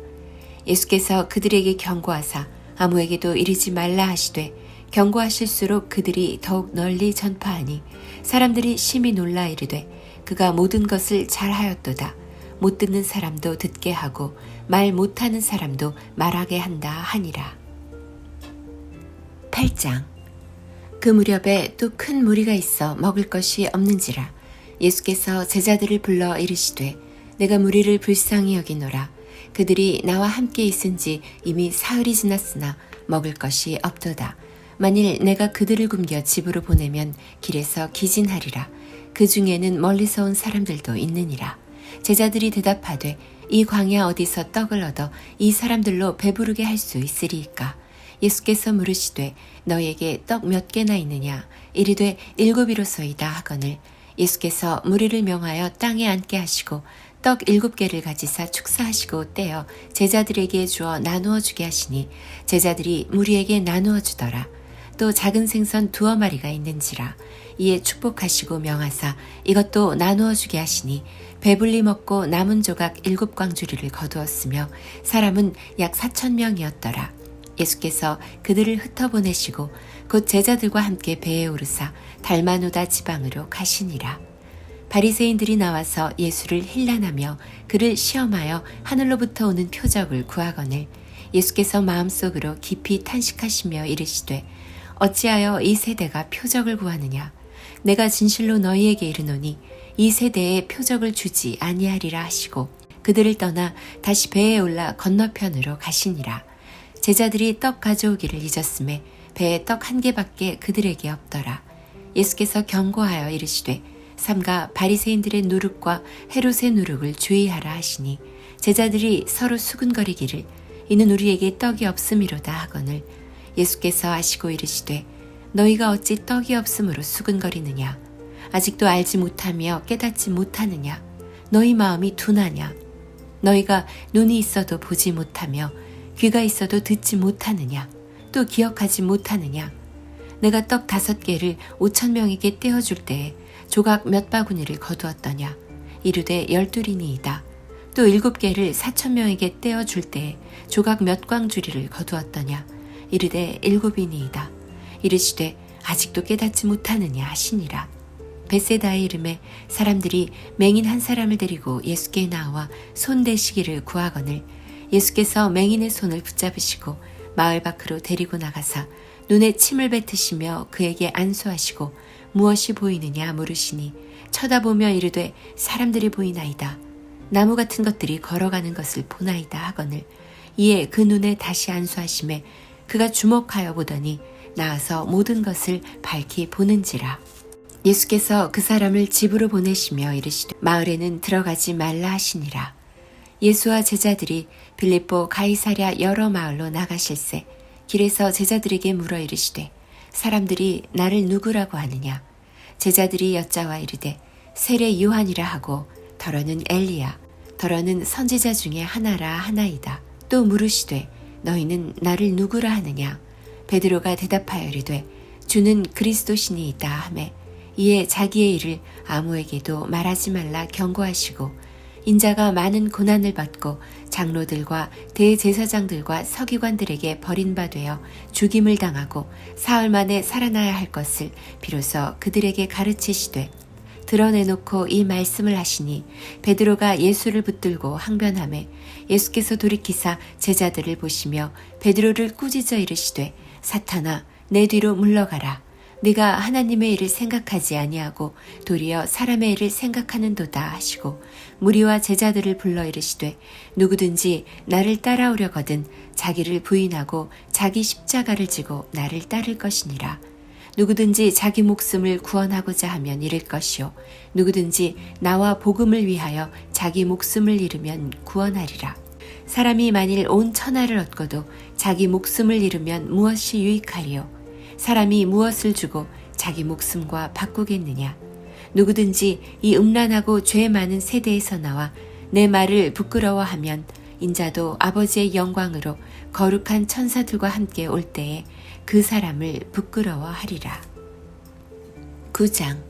예수께서 그들에게 경고하사 아무에게도 이르지 말라 하시되 경고하실수록 그들이 더욱 널리 전파하니 사람들이 심히 놀라 이르되 그가 모든 것을 잘하였도다. 못 듣는 사람도 듣게 하고 말 못하는 사람도 말하게 한다 하니라. 8장. 그 무렵에 또 큰 무리가 있어 먹을 것이 없는지라 예수께서 제자들을 불러 이르시되 내가 무리를 불쌍히 여기노라. 그들이 나와 함께 있은지 이미 사흘이 지났으나 먹을 것이 없도다. 만일 내가 그들을 굶겨 집으로 보내면 길에서 기진하리라. 그 중에는 멀리서 온 사람들도 있느니라. 제자들이 대답하되 이 광야 어디서 떡을 얻어 이 사람들로 배부르게 할 수 있으리이까? 예수께서 물으시되 너희에게 떡 몇 개나 있느냐? 이르되 7이로소이다 하거늘 예수께서 무리를 명하여 땅에 앉게 하시고 떡 7개를 가지사 축사하시고 떼어 제자들에게 주어 나누어 주게 하시니 제자들이 무리에게 나누어 주더라. 또 작은 생선 2마리가 있는지라. 이에 축복하시고 명하사 이것도 나누어 주게 하시니 배불리 먹고 남은 조각 7광주리를 거두었으며 사람은 약 4,000명이었더라. 예수께서 그들을 흩어보내시고 곧 제자들과 함께 배에 오르사 달마누다 지방으로 가시니라. 바리새인들이 나와서 예수를 힐난하며 그를 시험하여 하늘로부터 오는 표적을 구하거늘 예수께서 마음속으로 깊이 탄식하시며 이르시되 어찌하여 이 세대가 표적을 구하느냐. 내가 진실로 너희에게 이르노니 이 세대에 표적을 주지 아니하리라 하시고 그들을 떠나 다시 배에 올라 건너편으로 가시니라. 제자들이 떡 가져오기를 잊었음에 배에 떡 1개밖에 그들에게 없더라. 예수께서 경고하여 이르시되 삼가 바리새인들의 누룩과 헤롯의 누룩을 주의하라 하시니 제자들이 서로 수군거리기를 이는 우리에게 떡이 없음이로다 하거늘 예수께서 아시고 이르시되 너희가 어찌 떡이 없음으로 수군거리느냐. 아직도 알지 못하며 깨닫지 못하느냐. 너희 마음이 둔하냐. 너희가 눈이 있어도 보지 못하며 귀가 있어도 듣지 못하느냐. 또 기억하지 못하느냐. 내가 떡 5개를 5,000명에게 떼어줄 때에 조각 몇 바구니를 거두었더냐. 이르되 12이니이다. 또 7개를 4,000명에게 떼어줄 때에 조각 몇 광주리를 거두었더냐. 이르되 7이니이다. 이르시되 아직도 깨닫지 못하느냐 하시니라. 벳세다의 이름에 사람들이 맹인 한 사람을 데리고 예수께 나와 손 대시기를 구하거늘 예수께서 맹인의 손을 붙잡으시고 마을 밖으로 데리고 나가사 눈에 침을 뱉으시며 그에게 안수하시고 무엇이 보이느냐 물으시니 쳐다보며 이르되 사람들이 보이나이다. 나무 같은 것들이 걸어가는 것을 보나이다 하거늘 이에 그 눈에 다시 안수하심에 그가 주목하여 보더니 나아서 모든 것을 밝히 보는지라. 예수께서 그 사람을 집으로 보내시며 이르시되 마을에는 들어가지 말라 하시니라. 예수와 제자들이 빌립보 가이사랴 여러 마을로 나가실새 길에서 제자들에게 물어 이르시되 사람들이 나를 누구라고 하느냐. 제자들이 여짜와 이르되 세례 요한이라 하고 더러는 엘리야 더러는 선지자 중에 하나라 하나이다. 또 물으시되 너희는 나를 누구라 하느냐. 베드로가 대답하여 이르되 주는 그리스도시니이다 하매 이에 자기의 일을 아무에게도 말하지 말라 경고하시고 인자가 많은 고난을 받고 장로들과 대제사장들과 서기관들에게 버림받아 죽임을 당하고 사흘 만에 살아나야 할 것을 비로소 그들에게 가르치시되 드러내놓고 이 말씀을 하시니 베드로가 예수를 붙들고 항변하매 예수께서 돌이키사 제자들을 보시며 베드로를 꾸짖어 이르시되 사탄아 내 뒤로 물러가라. 네가 하나님의 일을 생각하지 아니하고 도리어 사람의 일을 생각하는도다 하시고 무리와 제자들을 불러 이르시되 누구든지 나를 따라오려거든 자기를 부인하고 자기 십자가를 지고 나를 따를 것이니라. 누구든지 자기 목숨을 구원하고자 하면 잃을 것이요 누구든지 나와 복음을 위하여 자기 목숨을 잃으면 구원하리라. 사람이 만일 온 천하를 얻고도 자기 목숨을 잃으면 무엇이 유익하리요. 사람이 무엇을 주고 자기 목숨과 바꾸겠느냐. 누구든지 이 음란하고 죄 많은 세대에서 나와 내 말을 부끄러워하면 인자도 아버지의 영광으로 거룩한 천사들과 함께 올 때에 그 사람을 부끄러워하리라. 9장.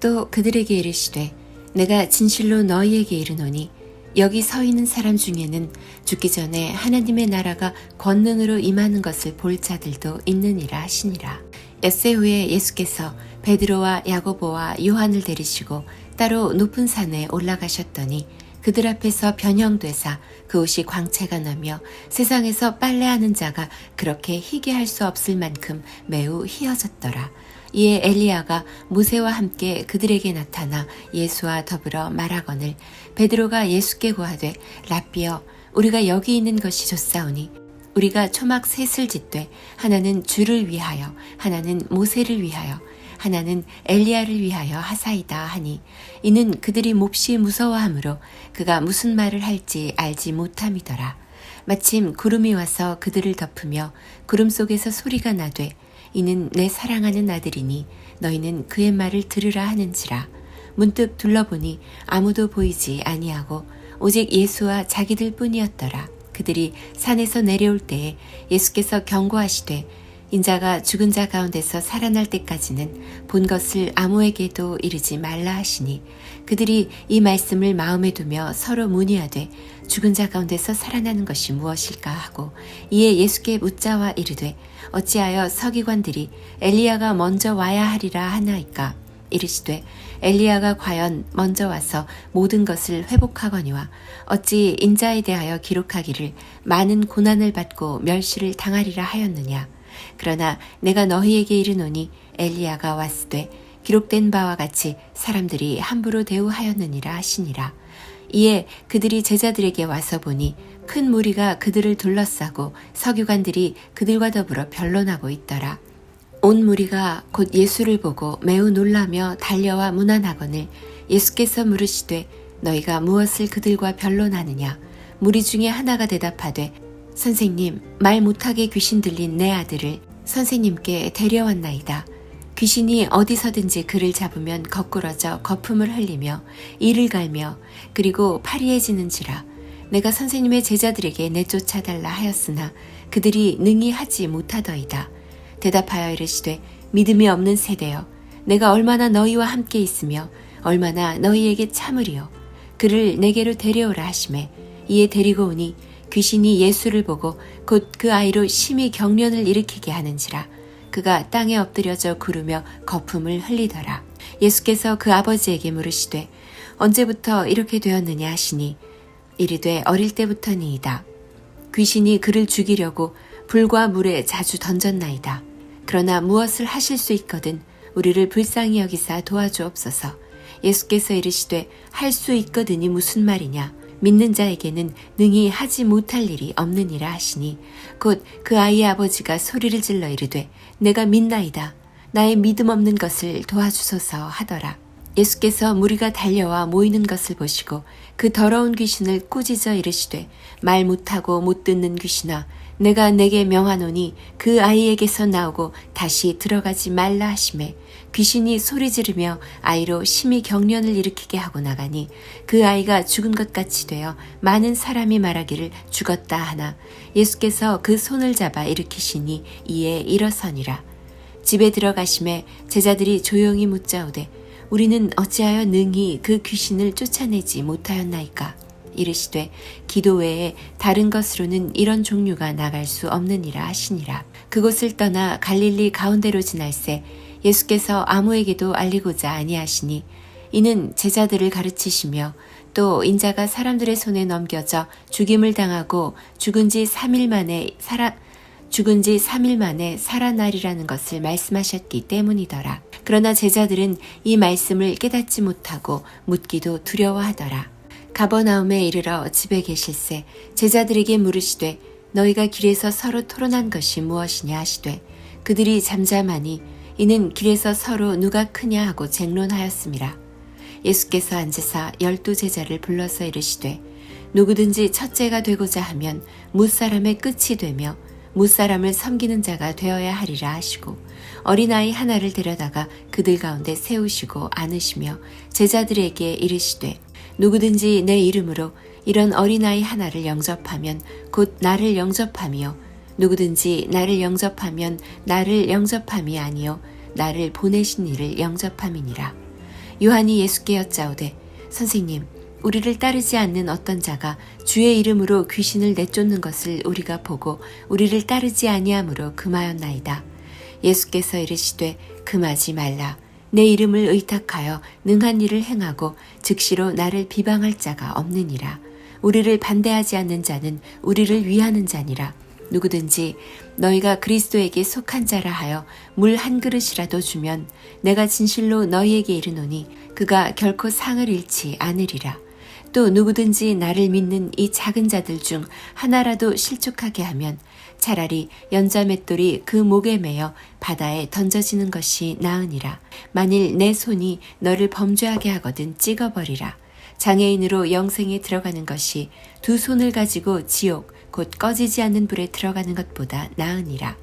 또 그들에게 이르시되 내가 진실로 너희에게 이르노니 여기 서 있는 사람 중에는 죽기 전에 하나님의 나라가 권능으로 임하는 것을 볼 자들도 있느니라 하시니라. 엿새 후에 예수께서 베드로와 야고보와 요한을 데리시고 따로 높은 산에 올라가셨더니 그들 앞에서 변형되사 그 옷이 광채가 나며 세상에서 빨래하는 자가 그렇게 희게 할 수 없을 만큼 매우 희어졌더라. 이에 엘리야가 모세와 함께 그들에게 나타나 예수와 더불어 말하거늘 베드로가 예수께 고하되 랍비여 우리가 여기 있는 것이 좋사오니 우리가 초막 셋을 짓되 하나는 주를 위하여 하나는 모세를 위하여 하나는 엘리야를 위하여 하사이다 하니 이는 그들이 몹시 무서워하므로 그가 무슨 말을 할지 알지 못함이더라. 마침 구름이 와서 그들을 덮으며 구름 속에서 소리가 나되 이는 내 사랑하는 아들이니 너희는 그의 말을 들으라 하는지라. 문득 둘러보니 아무도 보이지 아니하고 오직 예수와 자기들 뿐이었더라. 그들이 산에서 내려올 때에 예수께서 경고하시되 인자가 죽은 자 가운데서 살아날 때까지는 본 것을 아무에게도 이르지 말라 하시니 그들이 이 말씀을 마음에 두며 서로 문의하되 죽은 자 가운데서 살아나는 것이 무엇일까 하고 이에 예수께 묻자와 이르되 어찌하여 서기관들이 엘리야가 먼저 와야 하리라 하나이까. 이르시되 엘리야가 과연 먼저 와서 모든 것을 회복하거니와 어찌 인자에 대하여 기록하기를 많은 고난을 받고 멸시를 당하리라 하였느냐. 그러나 내가 너희에게 이르노니 엘리야가 왔으되 기록된 바와 같이 사람들이 함부로 대우하였느니라 하시니라. 이에 그들이 제자들에게 와서 보니 큰 무리가 그들을 둘러싸고 서기관들이 그들과 더불어 변론하고 있더라. 온 무리가 곧 예수를 보고 매우 놀라며 달려와 문안하거늘 예수께서 물으시되 너희가 무엇을 그들과 변론하느냐. 무리 중에 하나가 대답하되 선생님, 말 못하게 귀신 들린 내 아들을 선생님께 데려왔나이다. 귀신이 어디서든지 그를 잡으면 거꾸러져 거품을 흘리며 이를 갈며 그리고 파리해지는지라. 내가 선생님의 제자들에게 내쫓아달라 하였으나 그들이 능히 하지 못하더이다. 대답하여 이르시되 믿음이 없는 세대여, 내가 얼마나 너희와 함께 있으며 얼마나 너희에게 참으리요. 그를 내게로 데려오라 하시매 이에 데리고 오니 귀신이 예수를 보고 곧 그 아이로 심히 경련을 일으키게 하는지라. 그가 땅에 엎드려져 구르며 거품을 흘리더라. 예수께서 그 아버지에게 물으시되 언제부터 이렇게 되었느냐 하시니 이르되 어릴 때부터니이다. 귀신이 그를 죽이려고 불과 물에 자주 던졌나이다. 그러나 무엇을 하실 수 있거든 우리를 불쌍히 여기사 도와주옵소서. 예수께서 이르시되 할 수 있거든이 무슨 말이냐. 믿는 자에게는 능히 하지 못할 일이 없느니라 하시니 곧 그 아이의 아버지가 소리를 질러 이르되 내가 믿나이다. 나의 믿음 없는 것을 도와주소서 하더라. 예수께서 무리가 달려와 모이는 것을 보시고 그 더러운 귀신을 꾸짖어 이르시되 말 못하고 못 듣는 귀신아, 내가 내게 명하노니 그 아이에게서 나오고 다시 들어가지 말라 하시매 귀신이 소리 지르며 아이로 심히 경련을 일으키게 하고 나가니 그 아이가 죽은 것 같이 되어 많은 사람이 말하기를 죽었다 하나 예수께서 그 손을 잡아 일으키시니 이에 일어서니라. 집에 들어가심에 제자들이 조용히 묻자오되 우리는 어찌하여 능히 그 귀신을 쫓아내지 못하였나이까. 이르시되 기도 외에 다른 것으로는 이런 종류가 나갈 수 없느니라 하시니라. 그곳을 떠나 갈릴리 가운데로 지날새 예수께서 아무에게도 알리고자 아니하시니 이는 제자들을 가르치시며 또 인자가 사람들의 손에 넘겨져 죽임을 당하고 죽은 지 3일 만에 살아나리라는 것을 말씀하셨기 때문이더라. 그러나 제자들은 이 말씀을 깨닫지 못하고 묻기도 두려워하더라. 가버나움에 이르러 집에 계실새 제자들에게 물으시되 너희가 길에서 서로 토론한 것이 무엇이냐 하시되 그들이 잠잠하니 이는 길에서 서로 누가 크냐 하고 쟁론하였음이라. 예수께서 앉으사 12 제자를 불러서 이르시되 누구든지 첫째가 되고자 하면 무사람의 끝이 되며 무사람을 섬기는 자가 되어야 하리라 하시고 어린아이 하나를 데려다가 그들 가운데 세우시고 안으시며 제자들에게 이르시되 누구든지 내 이름으로 이런 어린아이 하나를 영접하면 곧 나를 영접하며 누구든지 나를 영접하면 나를 영접함이 아니요 나를 보내신 이를 영접함이니라. 요한이 예수께 여짜오되 선생님, 우리를 따르지 않는 어떤 자가 주의 이름으로 귀신을 내쫓는 것을 우리가 보고 우리를 따르지 아니하므로 금하였나이다. 예수께서 이르시되 금하지 말라. 내 이름을 의탁하여 능한 일을 행하고 즉시로 나를 비방할 자가 없느니라. 우리를 반대하지 않는 자는 우리를 위하는 자니라. 누구든지 너희가 그리스도에게 속한 자라 하여 물 한 그릇이라도 주면 내가 진실로 너희에게 이르노니 그가 결코 상을 잃지 않으리라. 또 누구든지 나를 믿는 이 작은 자들 중 하나라도 실족하게 하면 차라리 연자맷돌이 그 목에 매어 바다에 던져지는 것이 나으니라. 만일 내 손이 너를 범죄하게 하거든 찍어버리라. 장애인으로 영생에 들어가는 것이 두 손을 가지고 지옥 곧 꺼지지 않는 불에 들어가는 것보다 나으니라.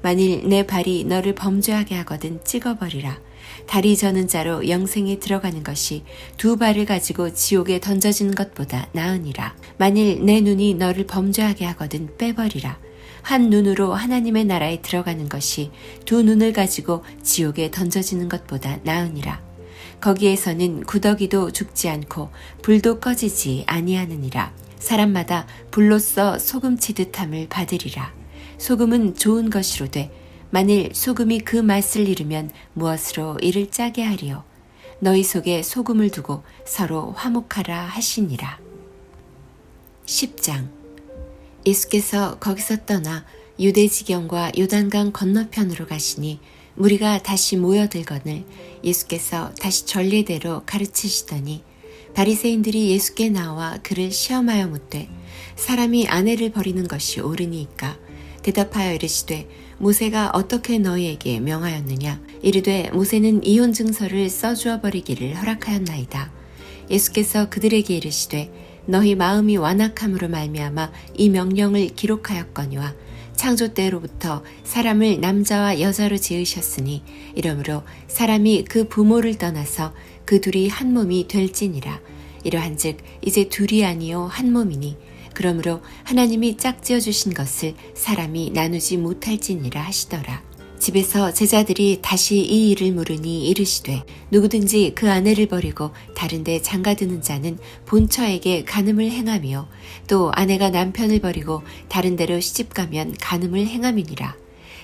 만일 내 발이 너를 범죄하게 하거든 찍어버리라. 다리 저는 자로 영생에 들어가는 것이 두 발을 가지고 지옥에 던져지는 것보다 나으니라. 만일 내 눈이 너를 범죄하게 하거든 빼버리라. 한 눈으로 하나님의 나라에 들어가는 것이 두 눈을 가지고 지옥에 던져지는 것보다 나으니라. 거기에서는 구더기도 죽지 않고 불도 꺼지지 아니하느니라. 사람마다 불로써 소금 치듯함을 받으리라. 소금은 좋은 것이로되 만일 소금이 그 맛을 잃으면 무엇으로 이를 짜게 하리요. 너희 속에 소금을 두고 서로 화목하라 하시니라. 10장. 예수께서 거기서 떠나 유대 지경과 요단강 건너편으로 가시니 무리가 다시 모여들거늘 예수께서 다시 전례대로 가르치시더니 바리새인들이 예수께 나와 그를 시험하여 묻되 사람이 아내를 버리는 것이 옳으니이까. 대답하여 이르시되 모세가 어떻게 너희에게 명하였느냐. 이르되 모세는 이혼 증서를 써주어 버리기를 허락하였나이다. 예수께서 그들에게 이르시되 너희 마음이 완악함으로 말미암아 이 명령을 기록하였거니와 창조 때로부터 사람을 남자와 여자로 지으셨으니 이러므로 사람이 그 부모를 떠나서 그 둘이 한 몸이 될지니라. 이러한즉 이제 둘이 아니요 한 몸이니 그러므로 하나님이 짝지어 주신 것을 사람이 나누지 못할지니라 하시더라. 집에서 제자들이 다시 이 일을 물으니 이르시되 누구든지 그 아내를 버리고 다른 데 장가드는 자는 본처에게 간음을 행하며 또 아내가 남편을 버리고 다른 데로 시집가면 간음을 행함이니라.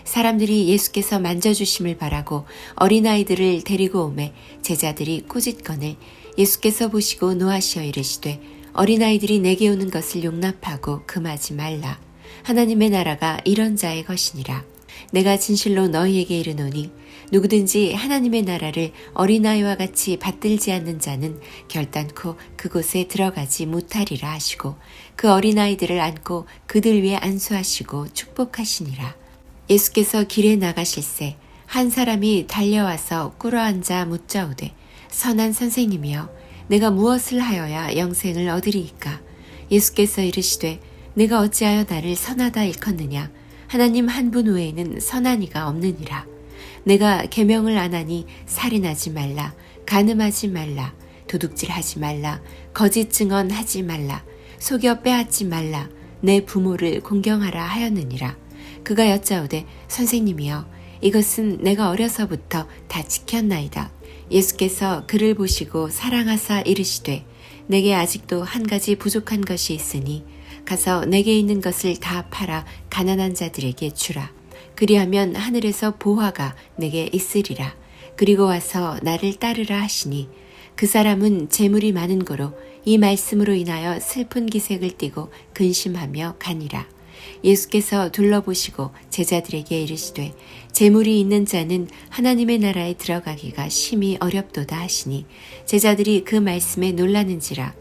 사람들이 예수께서 만져주심을 바라고 어린아이들을 데리고 오매 제자들이 꾸짖거늘 예수께서 보시고 노하시어 이르시되 어린아이들이 내게 오는 것을 용납하고 금하지 말라. 하나님의 나라가 이런 자의 것이니라. 내가 진실로 너희에게 이르노니 누구든지 하나님의 나라를 어린아이와 같이 받들지 않는 자는 결단코 그곳에 들어가지 못하리라 하시고 그 어린아이들을 안고 그들 위에 안수하시고 축복하시니라. 예수께서 길에 나가실새 한 사람이 달려와서 꿇어앉아 묻자오되 선한 선생님이여 내가 무엇을 하여야 영생을 얻으리이까. 예수께서 이르시되 내가 어찌하여 나를 선하다 일컫느냐. 하나님 한 분 외에는 선한 이가 없느니라. 내가 계명을 안 하니 살인하지 말라, 간음하지 말라, 도둑질하지 말라, 거짓 증언하지 말라, 속여 빼앗지 말라, 내 부모를 공경하라 하였느니라. 그가 여짜오되 선생님이여 이것은 내가 어려서부터 다 지켰나이다. 예수께서 그를 보시고 사랑하사 이르시되 내게 아직도 한 가지 부족한 것이 있으니 가서 내게 있는 것을 다 팔아 가난한 자들에게 주라. 그리하면 하늘에서 보화가 내게 있으리라. 그리고 와서 나를 따르라 하시니 그 사람은 재물이 많은 고로 이 말씀으로 인하여 슬픈 기색을 띠고 근심하며 가니라. 예수께서 둘러보시고 제자들에게 이르시되 재물이 있는 자는 하나님의 나라에 들어가기가 심히 어렵도다 하시니 제자들이 그 말씀에 놀라는지라.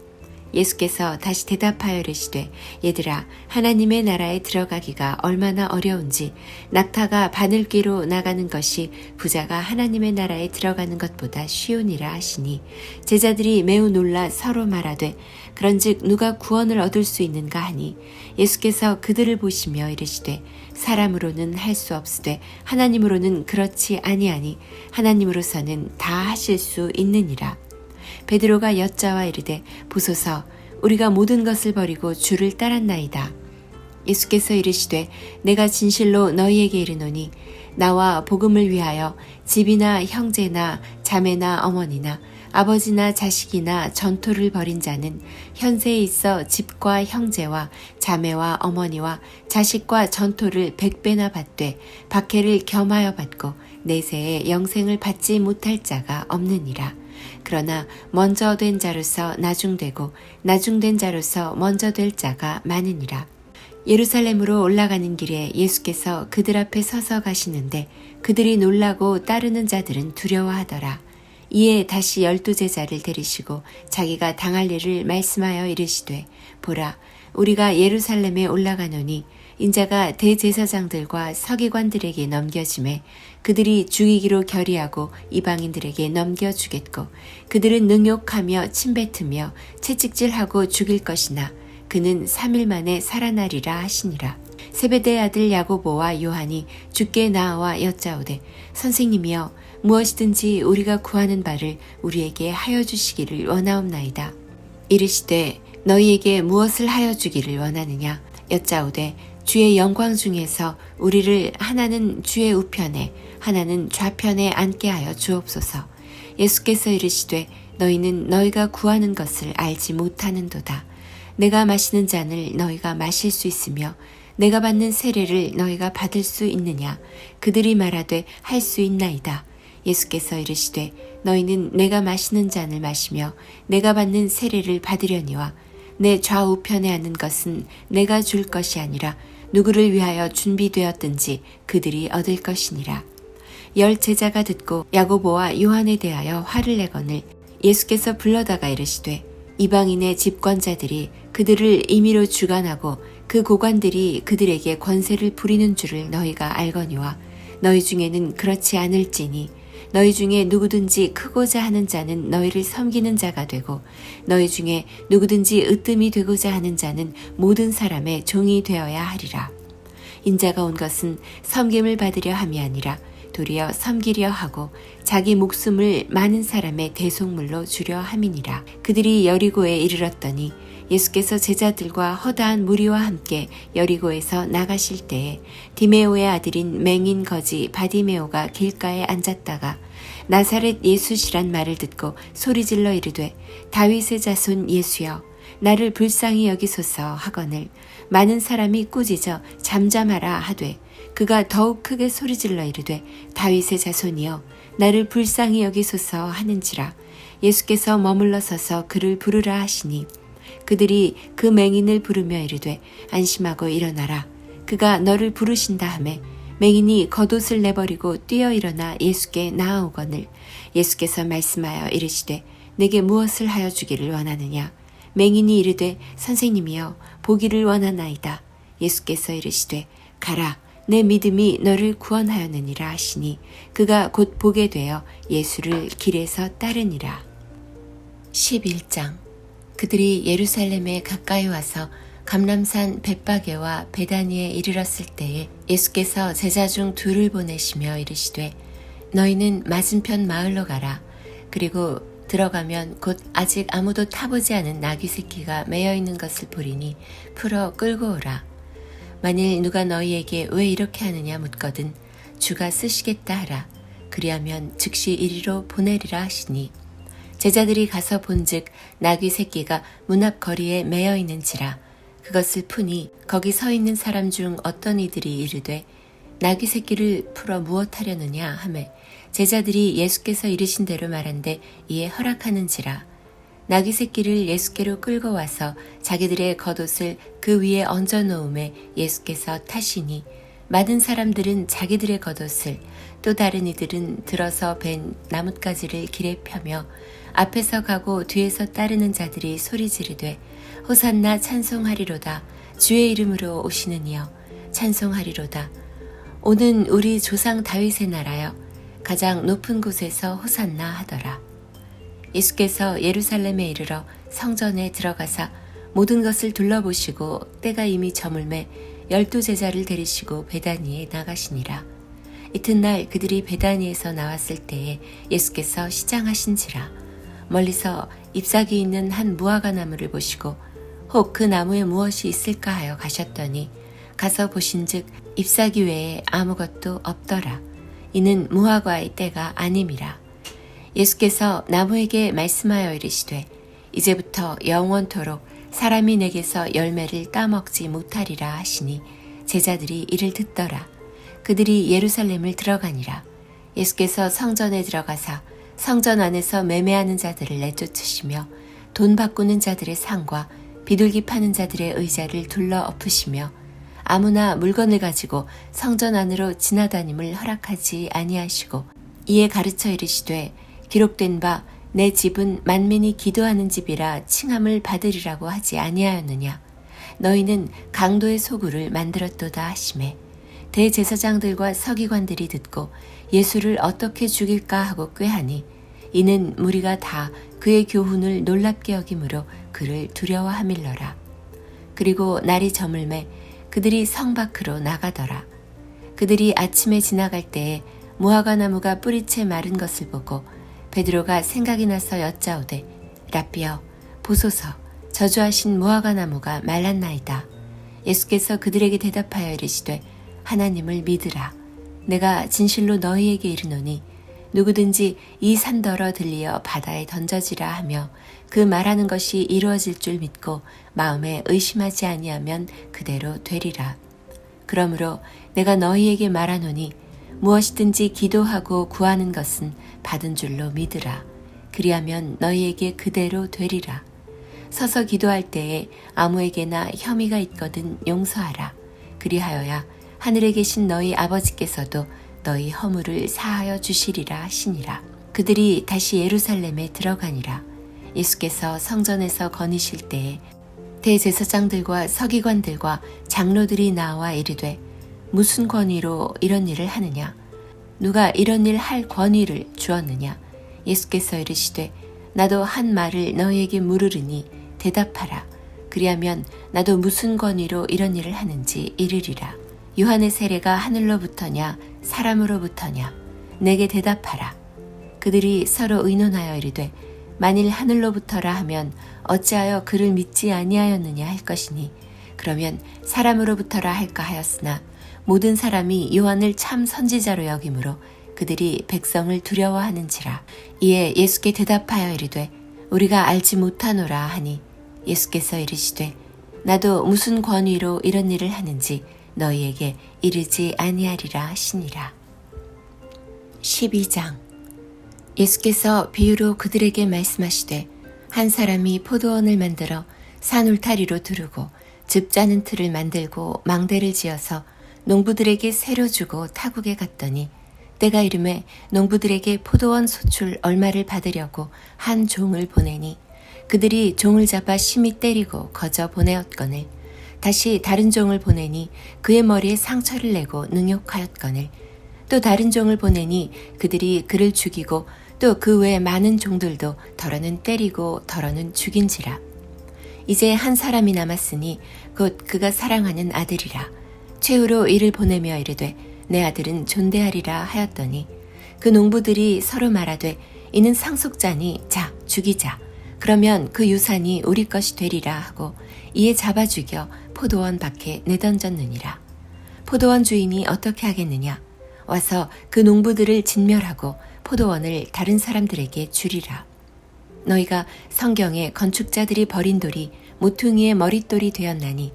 예수께서 다시 대답하여 이르시되 얘들아 하나님의 나라에 들어가기가 얼마나 어려운지 낙타가 바늘귀로 나가는 것이 부자가 하나님의 나라에 들어가는 것보다 쉬우니라 하시니 제자들이 매우 놀라 서로 말하되 그런즉 누가 구원을 얻을 수 있는가 하니 예수께서 그들을 보시며 이르시되 사람으로는 할 수 없으되 하나님으로는 그렇지 아니하니 하나님으로서는 다 하실 수 있느니라. 베드로가 여짜와 이르되 보소서 우리가 모든 것을 버리고 주를 따랐나이다. 예수께서 이르시되 내가 진실로 너희에게 이르노니 나와 복음을 위하여 집이나 형제나 자매나 어머니나 아버지나 자식이나 전토를 벌인 자는 현세에 있어 집과 형제와 자매와 어머니와 자식과 전토를 100배나 받되 박해를 겸하여 받고 내세에 영생을 받지 못할 자가 없느니라. 그러나 먼저 된 자로서 나중되고 나중된 자로서 먼저 될 자가 많으니라. 예루살렘으로 올라가는 길에 예수께서 그들 앞에 서서 가시는데 그들이 놀라고 따르는 자들은 두려워하더라. 이에 다시 12제자를 데리시고 자기가 당할 일을 말씀하여 이르시되 보라 우리가 예루살렘에 올라가노니 인자가 대제사장들과 서기관들에게 넘겨짐에 그들이 죽이기로 결의하고 이방인들에게 넘겨주겠고 그들은 능욕하며 침뱉으며 채찍질하고 죽일 것이나 그는 3일 만에 살아나리라 하시니라. 세베대의 아들 야고보와 요한이 주께 나와 여짜오되 선생님이여 무엇이든지 우리가 구하는 바를 우리에게 하여 주시기를 원하옵나이다. 이르시되 너희에게 무엇을 하여 주기를 원하느냐 여짜오되 주의 영광 중에서 우리를 하나는 주의 우편에 하나는 좌편에 앉게 하여 주옵소서. 예수께서 이르시되 너희는 너희가 구하는 것을 알지 못하는도다. 내가 마시는 잔을 너희가 마실 수 있으며 내가 받는 세례를 너희가 받을 수 있느냐. 그들이 말하되 할 수 있나이다. 예수께서 이르시되 너희는 내가 마시는 잔을 마시며 내가 받는 세례를 받으려니와 내 좌우편에 앉는 것은 내가 줄 것이 아니라 누구를 위하여 준비되었든지 그들이 얻을 것이니라. 10 제자가 듣고 야고보와 요한에 대하여 화를 내거늘 예수께서 불러다가 이르시되 이방인의 집권자들이 그들을 임의로 주관하고 그 고관들이 그들에게 권세를 부리는 줄을 너희가 알거니와 너희 중에는 그렇지 않을지니 너희 중에 누구든지 크고자 하는 자는 너희를 섬기는 자가 되고 너희 중에 누구든지 으뜸이 되고자 하는 자는 모든 사람의 종이 되어야 하리라. 인자가 온 것은 섬김을 받으려 함이 아니라 도리어 섬기려 하고 자기 목숨을 많은 사람의 대속물로 주려 함이니라. 그들이 여리고에 이르렀더니 예수께서 제자들과 허다한 무리와 함께 여리고에서 나가실 때에 디메오의 아들인 맹인 거지 바디메오가 길가에 앉았다가 나사렛 예수시란 말을 듣고 소리질러 이르되 다윗의 자손 예수여 나를 불쌍히 여기소서 하거늘 많은 사람이 꾸짖어 잠잠하라 하되 그가 더욱 크게 소리질러 이르되 다윗의 자손이여 나를 불쌍히 여기소서 하는지라. 예수께서 머물러 서서 그를 부르라 하시니 그들이 그 맹인을 부르며 이르되 안심하고 일어나라. 그가 너를 부르신다 하매 맹인이 겉옷을 내버리고 뛰어 일어나 예수께 나아오거늘 예수께서 말씀하여 이르시되 내게 무엇을 하여 주기를 원하느냐. 맹인이 이르되 선생님이여 보기를 원하나이다. 예수께서 이르시되 가라 내 믿음이 너를 구원하였느니라 하시니 그가 곧 보게 되어 예수를 길에서 따르니라. 11장. 그들이 예루살렘에 가까이 와서 감람산 벳바게와 베다니에 이르렀을 때에 예수께서 제자 중 둘을 보내시며 이르시되 너희는 맞은편 마을로 가라. 그리고 들어가면 곧 아직 아무도 타보지 않은 나귀 새끼가 매여 있는 것을 보리니 풀어 끌고 오라. 만일 누가 너희에게 왜 이렇게 하느냐 묻거든 주가 쓰시겠다 하라. 그리하면 즉시 이리로 보내리라 하시니 제자들이 가서 본즉 나귀 새끼가 문 앞 거리에 매여 있는지라. 그것을 푸니 거기 서 있는 사람 중 어떤 이들이 이르되 나귀 새끼를 풀어 무엇하려느냐 하매 제자들이 예수께서 이르신 대로 말한데 이에 허락하는지라. 나귀 새끼를 예수께로 끌고 와서 자기들의 겉옷을 그 위에 얹어 놓음에 예수께서 타시니 많은 사람들은 자기들의 겉옷을 또 다른 이들은 들어서 벤 나뭇가지를 길에 펴며 앞에서 가고 뒤에서 따르는 자들이 소리 지르되 호산나 찬송하리로다. 주의 이름으로 오시는 이여 찬송하리로다. 오는 우리 조상 다윗의 나라여 가장 높은 곳에서 호산나 하더라. 예수께서 예루살렘에 이르러 성전에 들어가사 모든 것을 둘러보시고 때가 이미 저물매 12 제자를 데리시고 베다니에 나가시니라. 이튿날 그들이 베다니에서 나왔을 때에 예수께서 시장하신지라. 멀리서 잎사귀 있는 한 무화과 나무를 보시고 혹 그 나무에 무엇이 있을까 하여 가셨더니 가서 보신즉 잎사귀 외에 아무것도 없더라. 이는 무화과의 때가 아님이라. 예수께서 나무에게 말씀하여 이르시되 이제부터 영원토록 사람이 내게서 열매를 따먹지 못하리라 하시니 제자들이 이를 듣더라. 그들이 예루살렘을 들어가니라. 예수께서 성전에 들어가사 성전 안에서 매매하는 자들을 내쫓으시며 돈 바꾸는 자들의 상과 비둘기 파는 자들의 의자를 둘러 엎으시며 아무나 물건을 가지고 성전 안으로 지나다님을 허락하지 아니하시고 이에 가르쳐 이르시되 기록된 바 내 집은 만민이 기도하는 집이라 칭함을 받으리라고 하지 아니하였느냐. 너희는 강도의 소굴을 만들었도다 하시매 대제사장들과 서기관들이 듣고 예수를 어떻게 죽일까 하고 꾀하니 이는 무리가 다 그의 교훈을 놀랍게 여김으로 그를 두려워함일러라. 그리고 날이 저물매 그들이 성 밖으로 나가더라. 그들이 아침에 지나갈 때에 무화과 나무가 뿌리채 마른 것을 보고 베드로가 생각이 나서 여짜오되 랍비여 보소서 저주하신 무화과 나무가 말랐나이다. 예수께서 그들에게 대답하여 이르시되 하나님을 믿으라. 내가 진실로 너희에게 이르노니 누구든지 이 산더러 들리어 바다에 던져지라 하며 그 말하는 것이 이루어질 줄 믿고 마음에 의심하지 아니하면 그대로 되리라. 그러므로 내가 너희에게 말하노니 무엇이든지 기도하고 구하는 것은 받은 줄로 믿으라. 그리하면 너희에게 그대로 되리라. 서서 기도할 때에 아무에게나 혐의가 있거든 용서하라. 그리하여야 하늘에 계신 너희 아버지께서도 너희 허물을 사하여 주시리라 하시니라. 그들이 다시 예루살렘에 들어가니라. 예수께서 성전에서 거니실 때에 대제사장들과 서기관들과 장로들이 나와 이르되 무슨 권위로 이런 일을 하느냐? 누가 이런 일 할 권위를 주었느냐? 예수께서 이르시되 나도 한 말을 너희에게 물으리니 대답하라. 그리하면 나도 무슨 권위로 이런 일을 하는지 이르리라. 요한의 세례가 하늘로부터냐 사람으로부터냐? 내게 대답하라. 그들이 서로 의논하여 이르되 만일 하늘로부터라 하면 어찌하여 그를 믿지 아니하였느냐 할 것이니 그러면 사람으로부터라 할까 하였으나 모든 사람이 요한을 참 선지자로 여기므로 그들이 백성을 두려워하는지라. 이에 예수께 대답하여 이르되 우리가 알지 못하노라 하니 예수께서 이르시되 나도 무슨 권위로 이런 일을 하는지 너희에게 이르지 아니하리라 하시니라. 12장. 예수께서 비유로 그들에게 말씀하시되 한 사람이 포도원을 만들어 산 울타리로 두르고 즙 짜는 틀을 만들고 망대를 지어서 농부들에게 새로 주고 타국에 갔더니 때가 이름에 농부들에게 포도원 소출 얼마를 받으려고 한 종을 보내니 그들이 종을 잡아 심히 때리고 거저 보내었거늘 다시 다른 종을 보내니 그의 머리에 상처를 내고 능욕하였거늘 또 다른 종을 보내니 그들이 그를 죽이고 또 그 외 많은 종들도 덜어는 때리고 덜어는 죽인지라. 이제 한 사람이 남았으니 곧 그가 사랑하는 아들이라. 최후로 이를 보내며 이르되 내 아들은 존대하리라 하였더니 그 농부들이 서로 말하되 이는 상속자니 자 죽이자. 그러면 그 유산이 우리 것이 되리라 하고 이에 잡아 죽여 포도원 밖에 내던졌느니라. 포도원 주인이 어떻게 하겠느냐? 와서 그 농부들을 진멸하고 포도원을 다른 사람들에게 주리라. 너희가 성경에 건축자들이 버린 돌이 모퉁이의 머릿돌이 되었나니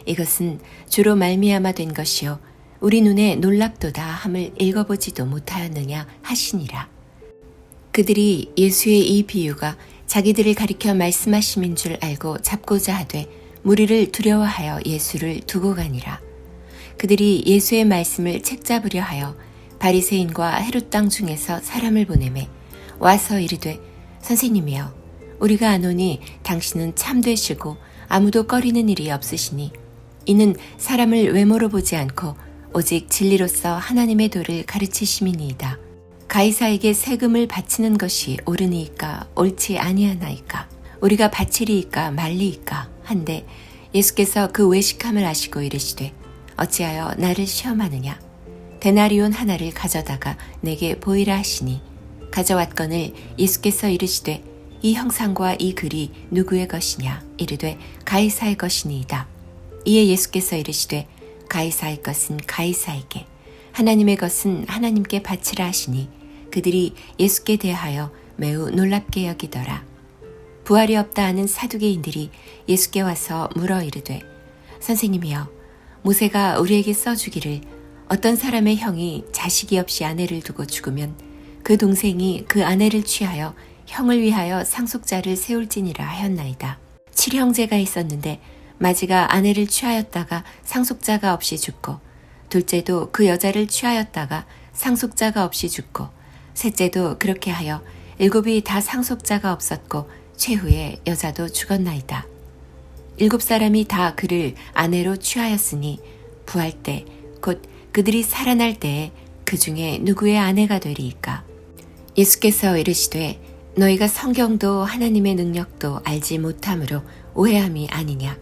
이것은 주로 말미암아 된 것이요 우리 눈에 놀랍도다 함을 읽어보지도 못하였느냐 하시니라. 그들이 예수의 이 비유가 자기들을 가리켜 말씀하심인 줄 알고 잡고자 하되 무리를 두려워하여 예수를 두고 가니라. 그들이 예수의 말씀을 책잡으려 하여 바리새인과 헤롯 땅 중에서 사람을 보내매 와서 이르되 선생님이여 우리가 아노니 당신은 참되시고 아무도 꺼리는 일이 없으시니 이는 사람을 외모로 보지 않고 오직 진리로서 하나님의 도를 가르치심이니이다. 가이사에게 세금을 바치는 것이 옳으니이까 옳지 아니하나이까 우리가 바치리이까 말리이까 한데 예수께서 그 외식함을 아시고 이르시되 어찌하여 나를 시험하느냐 데나리온 하나를 가져다가 내게 보이라 하시니 가져왔거늘 예수께서 이르시되 이 형상과 이 글이 누구의 것이냐 이르되 가이사의 것이니이다. 이에 예수께서 이르시되 가이사의 것은 가이사에게 하나님의 것은 하나님께 바치라 하시니 그들이 예수께 대하여 매우 놀랍게 여기더라. 부활이 없다 하는 사두개인들이 예수께 와서 물어 이르되 선생님이여 모세가 우리에게 써주기를 어떤 사람의 형이 자식이 없이 아내를 두고 죽으면 그 동생이 그 아내를 취하여 형을 위하여 상속자를 세울지니라 하였나이다. 7형제가 있었는데 마지가 아내를 취하였다가 상속자가 없이 죽고 둘째도 그 여자를 취하였다가 상속자가 없이 죽고 셋째도 그렇게 하여 7이 다 상속자가 없었고 최후에 여자도 죽었나이다. 7사람이 다 그를 아내로 취하였으니 부할 때 곧 그들이 살아날 때에 그 중에 누구의 아내가 되리이까? 예수께서 이르시되 너희가 성경도 하나님의 능력도 알지 못함으로 오해함이 아니냐.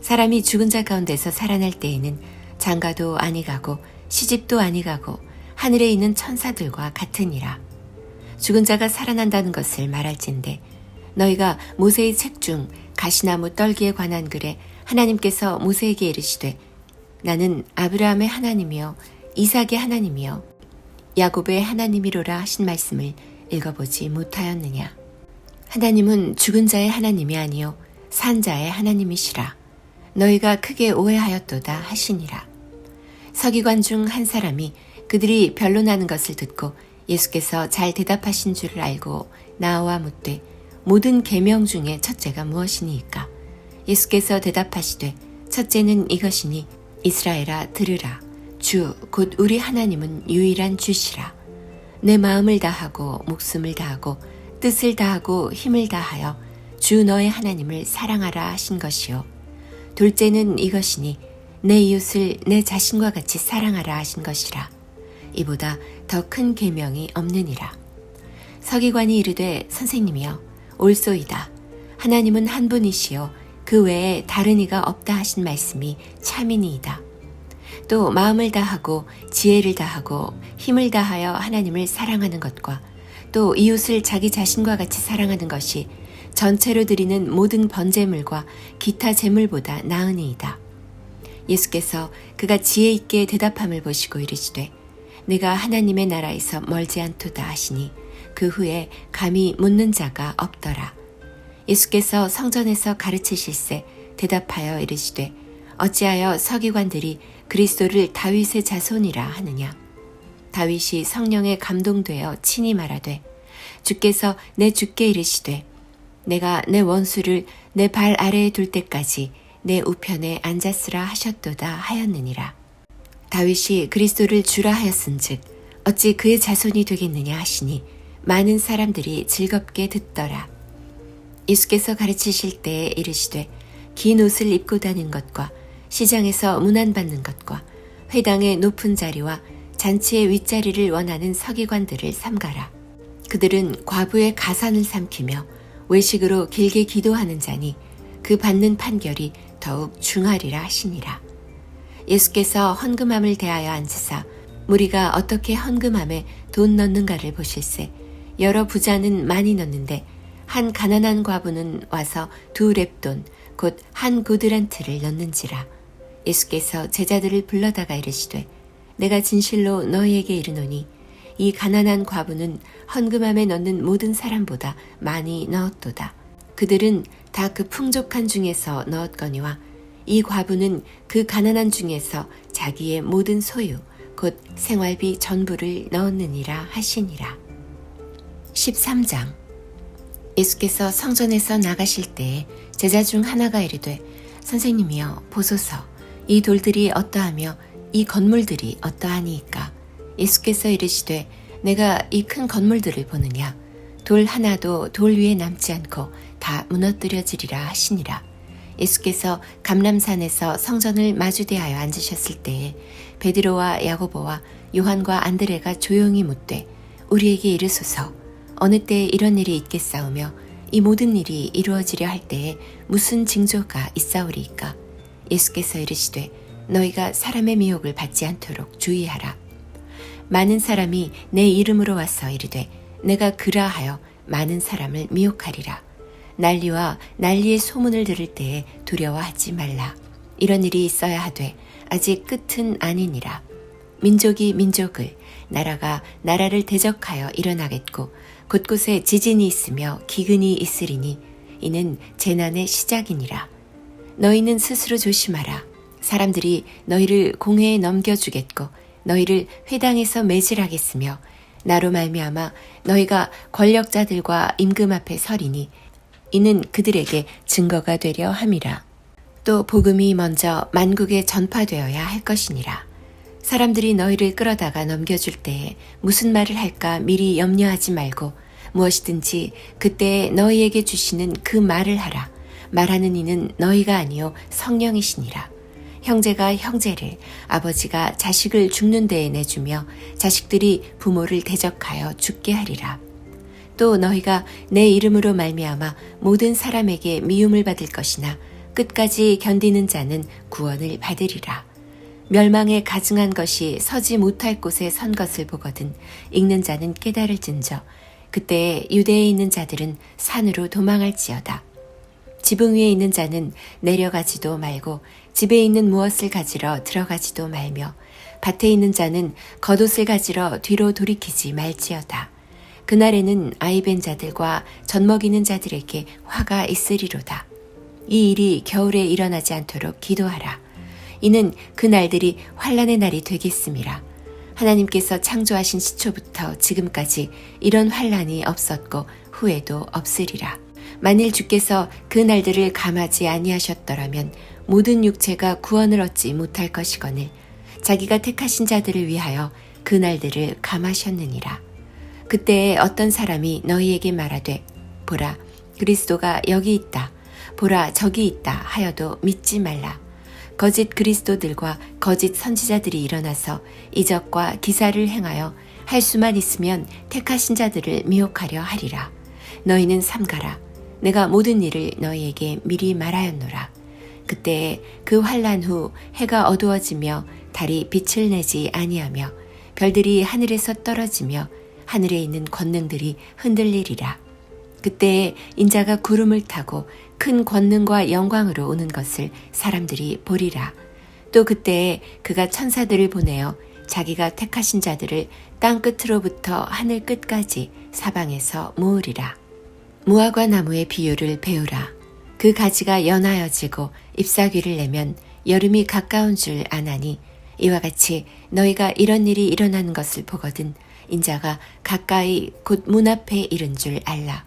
사람이 죽은 자 가운데서 살아날 때에는 장가도 아니 가고 시집도 아니 가고 하늘에 있는 천사들과 같으니라. 죽은 자가 살아난다는 것을 말할진대 너희가 모세의 책 중 가시나무 떨기에 관한 글에 하나님께서 모세에게 이르시되 나는 아브라함의 하나님이요 이삭의 하나님이요 야곱의 하나님이로라 하신 말씀을 읽어보지 못하였느냐. 하나님은 죽은 자의 하나님이 아니요 산 자의 하나님이시라. 너희가 크게 오해하였도다 하시니라. 서기관 중 한 사람이 그들이 변론하는 것을 듣고 예수께서 잘 대답하신 줄을 알고 나와 묻되 모든 계명 중에 첫째가 무엇이니이까? 예수께서 대답하시되 첫째는 이것이니 이스라엘아 들으라. 주 곧 우리 하나님은 유일한 주시라. 내 마음을 다하고 목숨을 다하고 뜻을 다하고 힘을 다하여 주 너의 하나님을 사랑하라 하신 것이요. 둘째는 이것이니 내 이웃을 내 자신과 같이 사랑하라 하신 것이라. 이보다 더 큰 계명이 없느니라. 서기관이 이르되 선생님이여 옳소이다. 하나님은 한 분이시요 그 외에 다른 이가 없다 하신 말씀이 참이니이다. 또 마음을 다하고 지혜를 다하고 힘을 다하여 하나님을 사랑하는 것과 또 이웃을 자기 자신과 같이 사랑하는 것이 전체로 드리는 모든 번제물과 기타 제물보다 나으니이다. 예수께서 그가 지혜 있게 대답함을 보시고 이르시되 내가 하나님의 나라에서 멀지 않도다 하시니 그 후에 감히 묻는 자가 없더라. 예수께서 성전에서 가르치실세 대답하여 이르시되 어찌하여 서기관들이 그리스도를 다윗의 자손이라 하느냐. 다윗이 성령에 감동되어 친히 말하되 주께서 내 주께 이르시되 내가 내 원수를 내 발 아래에 둘 때까지 내 우편에 앉았으라 하셨도다 하였느니라. 다윗이 그리스도를 주라 하였은즉 어찌 그의 자손이 되겠느냐 하시니 많은 사람들이 즐겁게 듣더라. 예수께서 가르치실 때에 이르시되 긴 옷을 입고 다니는 것과 시장에서 문안받는 것과 회당의 높은 자리와 잔치의 윗자리를 원하는 서기관들을 삼가라. 그들은 과부의 가산을 삼키며 외식으로 길게 기도하는 자니 그 받는 판결이 더욱 중하리라 하시니라. 예수께서 헌금함을 대하여 앉으사 무리가 어떻게 헌금함에 돈 넣는가를 보실세 여러 부자는 많이 넣는데 한 가난한 과부는 와서 2렙돈 곧 한 고드란트를 넣는지라. 예수께서 제자들을 불러다가 이르시되 내가 진실로 너희에게 이르노니 이 가난한 과부는 헌금함에 넣는 모든 사람보다 많이 넣었도다. 그들은 다 그 풍족한 중에서 넣었거니와 이 과부는 그 가난한 중에서 자기의 모든 소유 곧 생활비 전부를 넣었느니라 하시니라. 13장. 예수께서 성전에서 나가실 때에 제자 중 하나가 이르되 선생님이여 보소서 이 돌들이 어떠하며 이 건물들이 어떠하니이까. 예수께서 이르시되 내가 이 큰 건물들을 보느냐. 돌 하나도 돌 위에 남지 않고 다 무너뜨려지리라 하시니라. 예수께서 감람산에서 성전을 마주대하여 앉으셨을 때에 베드로와 야고보와 요한과 안드레가 조용히 묻되 우리에게 이르소서 어느 때에 이런 일이 있겠사오며 이 모든 일이 이루어지려 할 때에 무슨 징조가 있사오리이까. 예수께서 이르시되 너희가 사람의 미혹을 받지 않도록 주의하라. 많은 사람이 내 이름으로 와서 이르되 내가 그라 하여 많은 사람을 미혹하리라. 난리와 난리의 소문을 들을 때에 두려워하지 말라. 이런 일이 있어야 하되 아직 끝은 아니니라. 민족이 민족을 나라가 나라를 대적하여 일어나겠고 곳곳에 지진이 있으며 기근이 있으리니 이는 재난의 시작이니라. 너희는 스스로 조심하라. 사람들이 너희를 공회에 넘겨주겠고 너희를 회당에서 매질하겠으며 나로 말미암아 너희가 권력자들과 임금 앞에 서리니 이는 그들에게 증거가 되려 함이라. 또 복음이 먼저 만국에 전파되어야 할 것이니라. 사람들이 너희를 끌어다가 넘겨줄 때에 무슨 말을 할까 미리 염려하지 말고 무엇이든지 그때에 너희에게 주시는 그 말을 하라. 말하는 이는 너희가 아니요 성령이시니라. 형제가 형제를, 아버지가 자식을 죽는 데에 내주며 자식들이 부모를 대적하여 죽게 하리라. 또 너희가 내 이름으로 말미암아 모든 사람에게 미움을 받을 것이나 끝까지 견디는 자는 구원을 받으리라. 멸망에 가증한 것이 서지 못할 곳에 선 것을 보거든 읽는 자는 깨달을진저 그때에 유대에 있는 자들은 산으로 도망할지어다. 지붕 위에 있는 자는 내려가지도 말고 집에 있는 무엇을 가지러 들어가지도 말며 밭에 있는 자는 겉옷을 가지러 뒤로 돌이키지 말지어다. 그날에는 아이벤 자들과 젖먹이는 자들에게 화가 있으리로다. 이 일이 겨울에 일어나지 않도록 기도하라. 이는 그 날들이 환난의 날이 되겠음이라. 하나님께서 창조하신 시초부터 지금까지 이런 환난이 없었고 후에도 없으리라. 만일 주께서 그 날들을 감하지 아니하셨더라면 모든 육체가 구원을 얻지 못할 것이거늘 자기가 택하신 자들을 위하여 그 날들을 감하셨느니라. 그때에 어떤 사람이 너희에게 말하되 보라 그리스도가 여기 있다 보라 저기 있다 하여도 믿지 말라. 거짓 그리스도들과 거짓 선지자들이 일어나서 이적과 기사를 행하여 할 수만 있으면 택하신 자들을 미혹하려 하리라. 너희는 삼가라. 내가 모든 일을 너희에게 미리 말하였노라. 그때에 그 환난 후 해가 어두워지며 달이 빛을 내지 아니하며 별들이 하늘에서 떨어지며 하늘에 있는 권능들이 흔들리리라. 그때에 인자가 구름을 타고 큰 권능과 영광으로 오는 것을 사람들이 보리라. 또 그때에 그가 천사들을 보내어 자기가 택하신 자들을 땅 끝으로부터 하늘 끝까지 사방에서 모으리라. 무화과 나무의 비유를 배우라. 그 가지가 연하여지고 잎사귀를 내면 여름이 가까운 줄 아나니 이와 같이 너희가 이런 일이 일어나는 것을 보거든 인자가 가까이 곧 문 앞에 이른 줄 알라.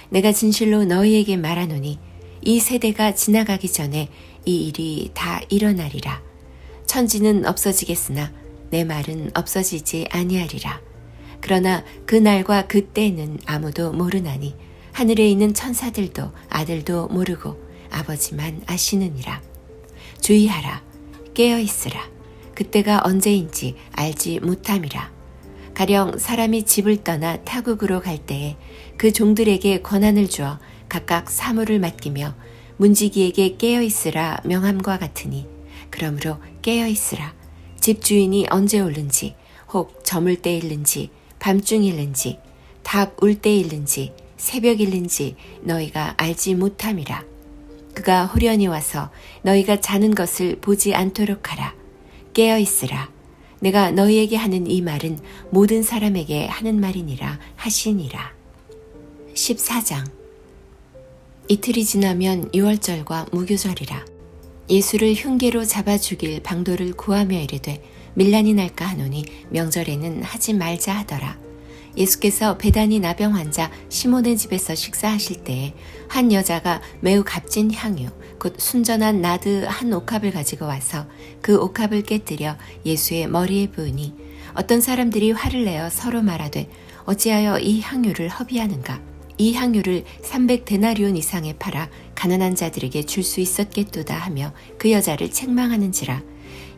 내가 진실로 너희에게 말하노니 이 세대가 지나가기 전에 이 일이 다 일어나리라. 천지는 없어지겠으나 내 말은 없어지지 아니하리라. 그러나 그 날과 그 때는 아무도 모르나니 하늘에 있는 천사들도 아들도 모르고 아버지만 아시느니라. 주의하라. 깨어있으라. 그때가 언제인지 알지 못함이라. 가령 사람이 집을 떠나 타국으로 갈 때에 그 종들에게 권한을 주어 각각 사물을 맡기며 문지기에게 깨어있으라 명함과 같으니 그러므로 깨어있으라. 집 주인이 언제 오는지 혹 저물 때 일는지 밤중일는지 닭 울 때 일는지 새벽일는지 너희가 알지 못함이라. 그가 호련히 와서 너희가 자는 것을 보지 않도록 하라. 깨어있으라. 내가 너희에게 하는 이 말은 모든 사람에게 하는 말이니라 하시니라. 14장. 이틀이 지나면 유월절과 무교절이라. 예수를 흉계로 잡아 죽일 방도를 구하며 이르되 밀란이 날까 하노니 명절에는 하지 말자 하더라. 예수께서 베다니 나병 환자 시몬의 집에서 식사하실 때에 한 여자가 매우 값진 향유 곧 순전한 나드 한 옥합을 가지고 와서 그 옥합을 깨뜨려 예수의 머리에 부으니 어떤 사람들이 화를 내어 서로 말하되 어찌하여 이 향유를 허비하는가. 이 향유를 300데나리온 이상에 팔아 가난한 자들에게 줄 수 있었겠도다 하며 그 여자를 책망하는지라.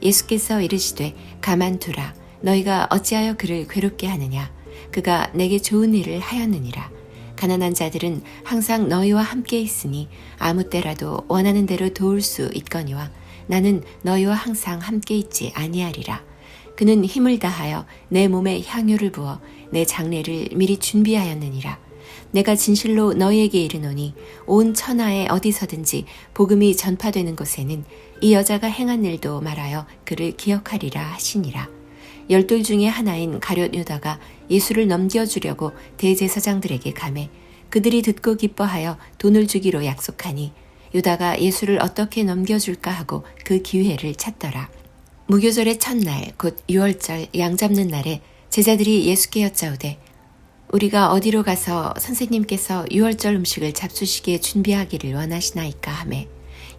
예수께서 이르시되 가만두라. 너희가 어찌하여 그를 괴롭게 하느냐. 그가 내게 좋은 일을 하였느니라. 가난한 자들은 항상 너희와 함께 있으니 아무 때라도 원하는 대로 도울 수 있거니와 나는 너희와 항상 함께 있지 아니하리라. 그는 힘을 다하여 내 몸에 향유를 부어 내 장례를 미리 준비하였느니라. 내가 진실로 너희에게 이르노니 온 천하에 어디서든지 복음이 전파되는 곳에는 이 여자가 행한 일도 말하여 그를 기억하리라 하시니라. 12 중에 하나인 가룟 유다가 예수를 넘겨주려고 대제사장들에게 가매 그들이 듣고 기뻐하여 돈을 주기로 약속하니 유다가 예수를 어떻게 넘겨줄까 하고 그 기회를 찾더라. 무교절의 첫날 곧 유월절 양 잡는 날에 제자들이 예수께 여짜오되 우리가 어디로 가서 선생님께서 유월절 음식을 잡수시기에 준비하기를 원하시나이까 하매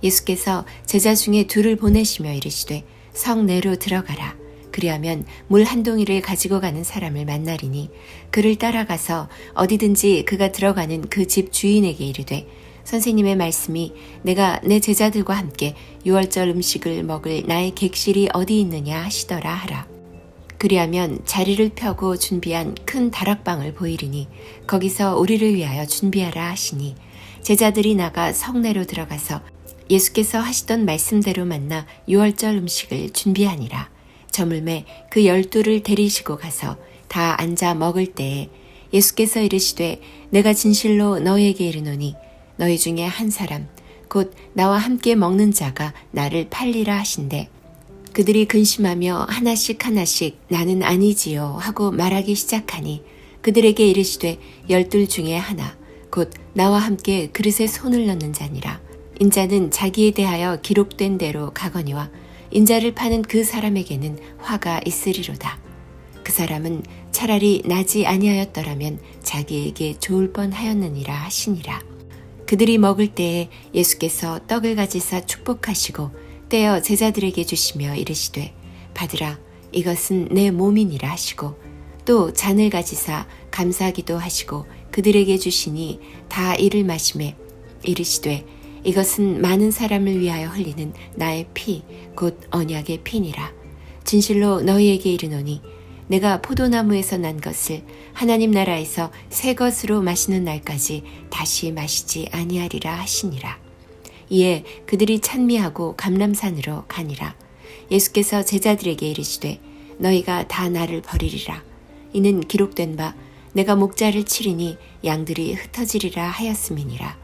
예수께서 제자 중에 둘을 보내시며 이르시되 성 내로 들어가라. 그리하면 물 한 동이를 가지고 가는 사람을 만나리니 그를 따라가서 어디든지 그가 들어가는 그 집 주인에게 이르되 선생님의 말씀이 내가 내 제자들과 함께 유월절 음식을 먹을 나의 객실이 어디 있느냐 하시더라 하라. 그리하면 자리를 펴고 준비한 큰 다락방을 보이리니 거기서 우리를 위하여 준비하라 하시니 제자들이 나가 성내로 들어가서 예수께서 하시던 말씀대로 만나 유월절 음식을 준비하니라. 저물매 그 12를 데리시고 가서 다 앉아 먹을 때에 예수께서 이르시되 내가 진실로 너희에게 이르노니 너희 중에 한 사람 곧 나와 함께 먹는 자가 나를 팔리라 하신대. 그들이 근심하며 하나씩 하나씩 나는 아니지요 하고 말하기 시작하니 그들에게 이르시되 12 중에 하나 곧 나와 함께 그릇에 손을 넣는 자니라. 인자는 자기에 대하여 기록된 대로 가거니와 인자를 파는 그 사람에게는 화가 있으리로다. 그 사람은 차라리 나지 아니하였더라면 자기에게 좋을 뻔하였느니라 하시니라. 그들이 먹을 때에 예수께서 떡을 가지사 축복하시고 떼어 제자들에게 주시며 이르시되 받으라 이것은 내 몸이니라 하시고 또 잔을 가지사 감사하기도 하시고 그들에게 주시니 다 이를 마시매 이르시되 이것은 많은 사람을 위하여 흘리는 나의 피 곧 언약의 피니라. 진실로 너희에게 이르노니 내가 포도나무에서 난 것을 하나님 나라에서 새 것으로 마시는 날까지 다시 마시지 아니하리라 하시니라. 이에 그들이 찬미하고 감람산으로 가니라. 예수께서 제자들에게 이르시되 너희가 다 나를 버리리라. 이는 기록된 바 내가 목자를 치리니 양들이 흩어지리라 하였음이니라.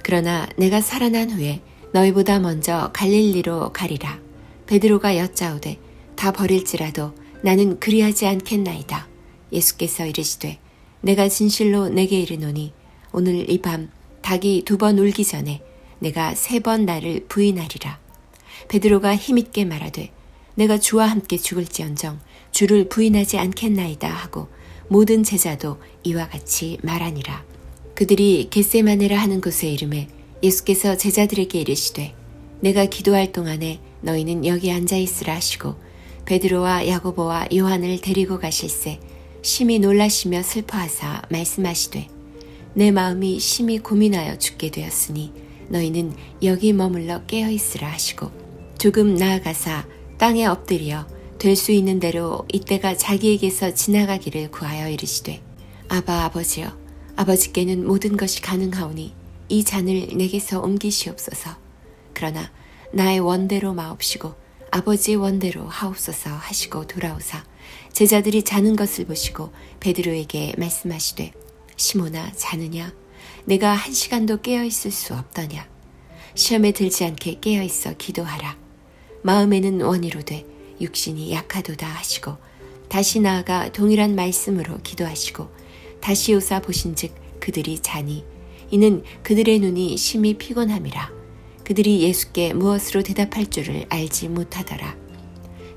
그러나 내가 살아난 후에 너희보다 먼저 갈릴리로 가리라. 베드로가 여짜오되 다 버릴지라도 나는 그리하지 않겠나이다. 예수께서 이르시되 내가 진실로 내게 이르노니 오늘 이 밤 닭이 2번 울기 전에 내가 3번 나를 부인하리라. 베드로가 힘있게 말하되 내가 주와 함께 죽을지언정 주를 부인하지 않겠나이다 하고 모든 제자도 이와 같이 말하니라. 그들이 겟세마네라 하는 곳에 이르매 예수께서 제자들에게 이르시되 내가 기도할 동안에 너희는 여기 앉아있으라 하시고 베드로와 야고보와 요한을 데리고 가실새 심히 놀라시며 슬퍼하사 말씀하시되 내 마음이 심히 고민하여 죽게 되었으니 너희는 여기 머물러 깨어있으라 하시고 조금 나아가사 땅에 엎드려 될 수 있는 대로 이때가 자기에게서 지나가기를 구하여 이르시되 아바 아버지여 아버지께는 모든 것이 가능하오니 이 잔을 내게서 옮기시옵소서. 그러나 나의 원대로 마옵시고 아버지의 원대로 하옵소서 하시고 돌아오사 제자들이 자는 것을 보시고 베드로에게 말씀하시되 시몬아 자느냐 내가 1시간도 깨어있을 수 없더냐. 시험에 들지 않게 깨어있어 기도하라. 마음에는 원이로되 육신이 약하도다 하시고 다시 나아가 동일한 말씀으로 기도하시고 다시 오사 보신즉 그들이 자니 이는 그들의 눈이 심히 피곤함이라. 그들이 예수께 무엇으로 대답할 줄을 알지 못하더라.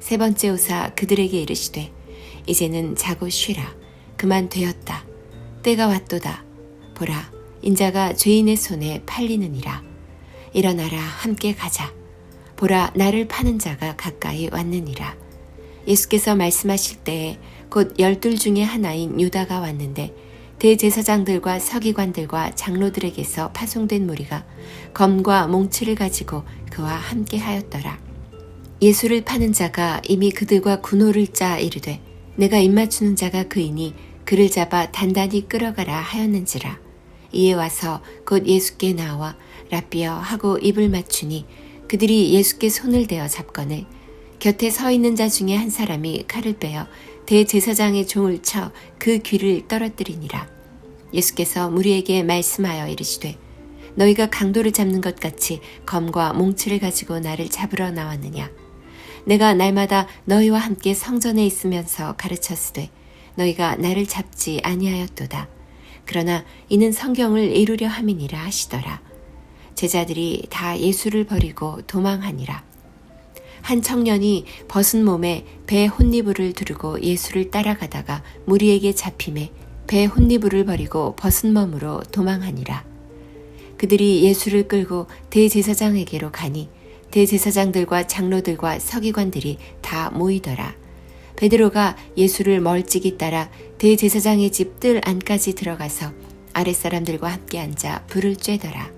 3번째 오사 그들에게 이르시되 이제는 자고 쉬라. 그만 되었다. 때가 왔도다. 보라 인자가 죄인의 손에 팔리느니라. 일어나라 함께 가자. 보라 나를 파는 자가 가까이 왔느니라. 예수께서 말씀하실 때에 곧 12 중에 하나인 유다가 왔는데 대제사장들과 서기관들과 장로들에게서 파송된 무리가 검과 몽치를 가지고 그와 함께 하였더라. 예수를 파는 자가 이미 그들과 군호를 짜 이르되 내가 입맞추는 자가 그이니 그를 잡아 단단히 끌어가라 하였는지라. 이에 와서 곧 예수께 나와 라삐여 하고 입을 맞추니 그들이 예수께 손을 대어 잡거늘 곁에 서 있는 자 중에 한 사람이 칼을 빼어 대제사장의 종을 쳐 그 귀를 떨어뜨리니라. 예수께서 무리에게 말씀하여 이르시되 너희가 강도를 잡는 것 같이 검과 몽치를 가지고 나를 잡으러 나왔느냐. 내가 날마다 너희와 함께 성전에 있으면서 가르쳤으되 너희가 나를 잡지 아니하였도다. 그러나 이는 성경을 이루려 함이니라 하시더라. 제자들이 다 예수를 버리고 도망하니라. 한 청년이 벗은 몸에 배 혼니부를 두르고 예수를 따라가다가 무리에게 잡힘에 배 혼니부를 버리고 벗은 몸으로 도망하니라. 그들이 예수를 끌고 대제사장에게로 가니 대제사장들과 장로들과 서기관들이 다 모이더라. 베드로가 예수를 멀찍이 따라 대제사장의 집 뜰 안까지 들어가서 아랫사람들과 함께 앉아 불을 쬐더라.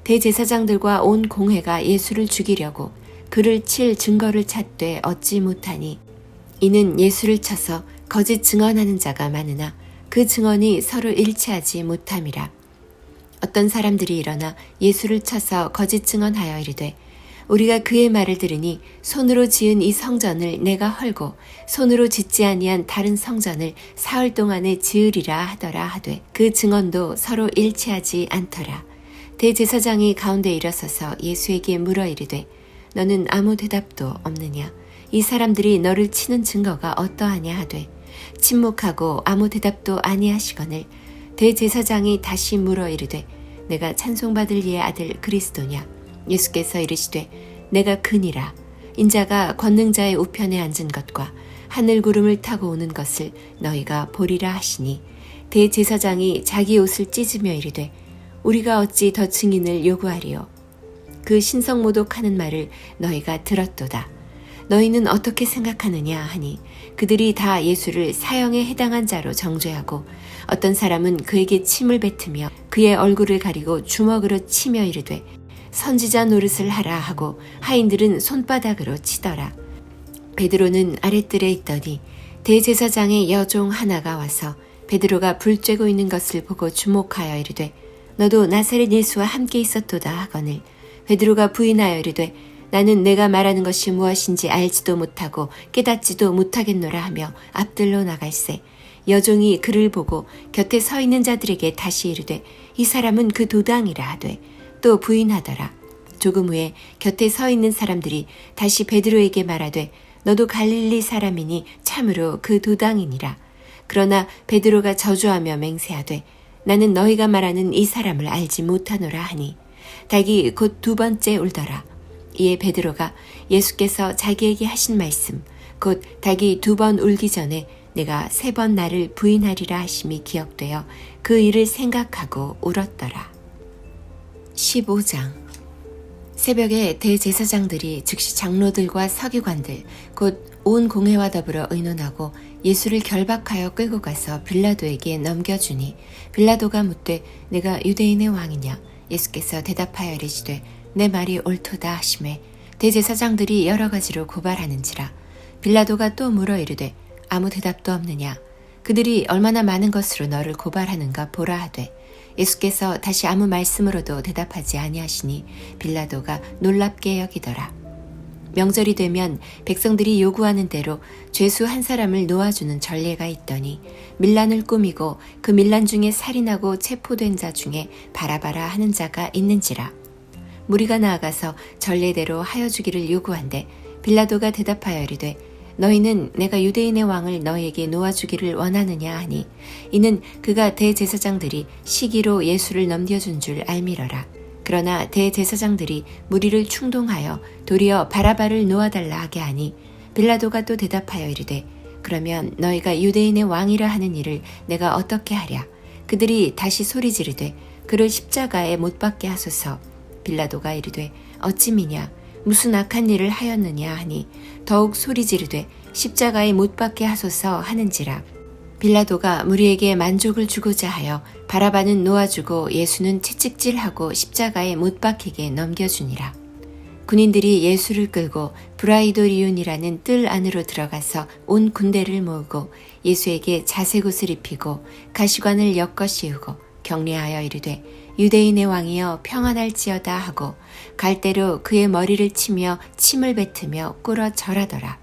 대제사장들과 온 공회가 예수를 죽이려고 그를 칠 증거를 찾되 얻지 못하니 이는 예수를 쳐서 거짓 증언하는 자가 많으나 그 증언이 서로 일치하지 못함이라. 어떤 사람들이 일어나 예수를 쳐서 거짓 증언하여 이르되 우리가 그의 말을 들으니 손으로 지은 이 성전을 내가 헐고 손으로 짓지 아니한 다른 성전을 사흘 동안에 지으리라 하더라 하되 그 증언도 서로 일치하지 않더라. 대제사장이 가운데 일어서서 예수에게 물어 이르되 너는 아무 대답도 없느냐? 이 사람들이 너를 치는 증거가 어떠하냐 하되 침묵하고 아무 대답도 아니하시거늘 대제사장이 다시 물어 이르되 내가 찬송받을 이의 아들 그리스도냐? 예수께서 이르시되 내가 그니라. 인자가 권능자의 우편에 앉은 것과 하늘 구름을 타고 오는 것을 너희가 보리라 하시니 대제사장이 자기 옷을 찢으며 이르되 우리가 어찌 더 증인을 요구하리요? 그 신성모독하는 말을 너희가 들었도다. 너희는 어떻게 생각하느냐 하니 그들이 다 예수를 사형에 해당한 자로 정죄하고 어떤 사람은 그에게 침을 뱉으며 그의 얼굴을 가리고 주먹으로 치며 이르되 선지자 노릇을 하라 하고 하인들은 손바닥으로 치더라. 베드로는 아랫뜰에 있더니 대제사장의 여종 하나가 와서 베드로가 불 쬐고 있는 것을 보고 주목하여 이르되 너도 나사렛 예수와 함께 있었도다 하거늘 베드로가 부인하여 이르되 나는 내가 말하는 것이 무엇인지 알지도 못하고 깨닫지도 못하겠노라 하며 앞들로 나갈새 여종이 그를 보고 곁에 서 있는 자들에게 다시 이르되 이 사람은 그 도당이라 하되 또 부인하더라. 조금 후에 곁에 서 있는 사람들이 다시 베드로에게 말하되 너도 갈릴리 사람이니 참으로 그 도당이니라. 그러나 베드로가 저주하며 맹세하되 나는 너희가 말하는 이 사람을 알지 못하노라 하니 닭이 곧 두 번째 울더라. 이에 베드로가 예수께서 자기에게 하신 말씀 곧 닭이 두 번 울기 전에 내가 세 번 나를 부인하리라 하심이 기억되어 그 일을 생각하고 울었더라. 15장 새벽에 대제사장들이 즉시 장로들과 서기관들 곧 온 공회와 더불어 의논하고 예수를 결박하여 끌고 가서 빌라도에게 넘겨주니 빌라도가 묻되 내가 유대인의 왕이냐? 예수께서 대답하여 이르시되 내 말이 옳도다 하시매 대제사장들이 여러 가지로 고발하는지라. 빌라도가 또 물어 이르되 아무 대답도 없느냐? 그들이 얼마나 많은 것으로 너를 고발하는가 보라 하되 예수께서 다시 아무 말씀으로도 대답하지 아니하시니 빌라도가 놀랍게 여기더라. 명절이 되면 백성들이 요구하는 대로 죄수 한 사람을 놓아주는 전례가 있더니 밀란을 꾸미고 그 밀란 중에 살인하고 체포된 자 중에 바라바라 하는 자가 있는지라. 무리가 나아가서 전례대로 하여 주기를 요구한데 빌라도가 대답하여 이르되 너희는 내가 유대인의 왕을 너희에게 놓아주기를 원하느냐 하니 이는 그가 대제사장들이 시기로 예수를 넘겨준 줄 알미러라. 그러나 대제사장들이 무리를 충동하여 도리어 바라바를 놓아달라 하게 하니 빌라도가 또 대답하여 이르되 그러면 너희가 유대인의 왕이라 하는 일을 내가 어떻게 하랴? 그들이 다시 소리 지르되 그를 십자가에 못 박게 하소서. 빌라도가 이르되 어찌미냐? 무슨 악한 일을 하였느냐 하니 더욱 소리 지르되 십자가에 못 박게 하소서 하는지라. 빌라도가 무리에게 만족을 주고자 하여 바라바는 놓아주고 예수는 채찍질하고 십자가에 못 박히게 넘겨주니라. 군인들이 예수를 끌고 브라이도리온이라는 뜰 안으로 들어가서 온 군대를 모으고 예수에게 자색옷을 입히고 가시관을 엮어 씌우고 격려하여 이르되 유대인의 왕이여 평안할지어다 하고 갈대로 그의 머리를 치며 침을 뱉으며 꿇어 절하더라.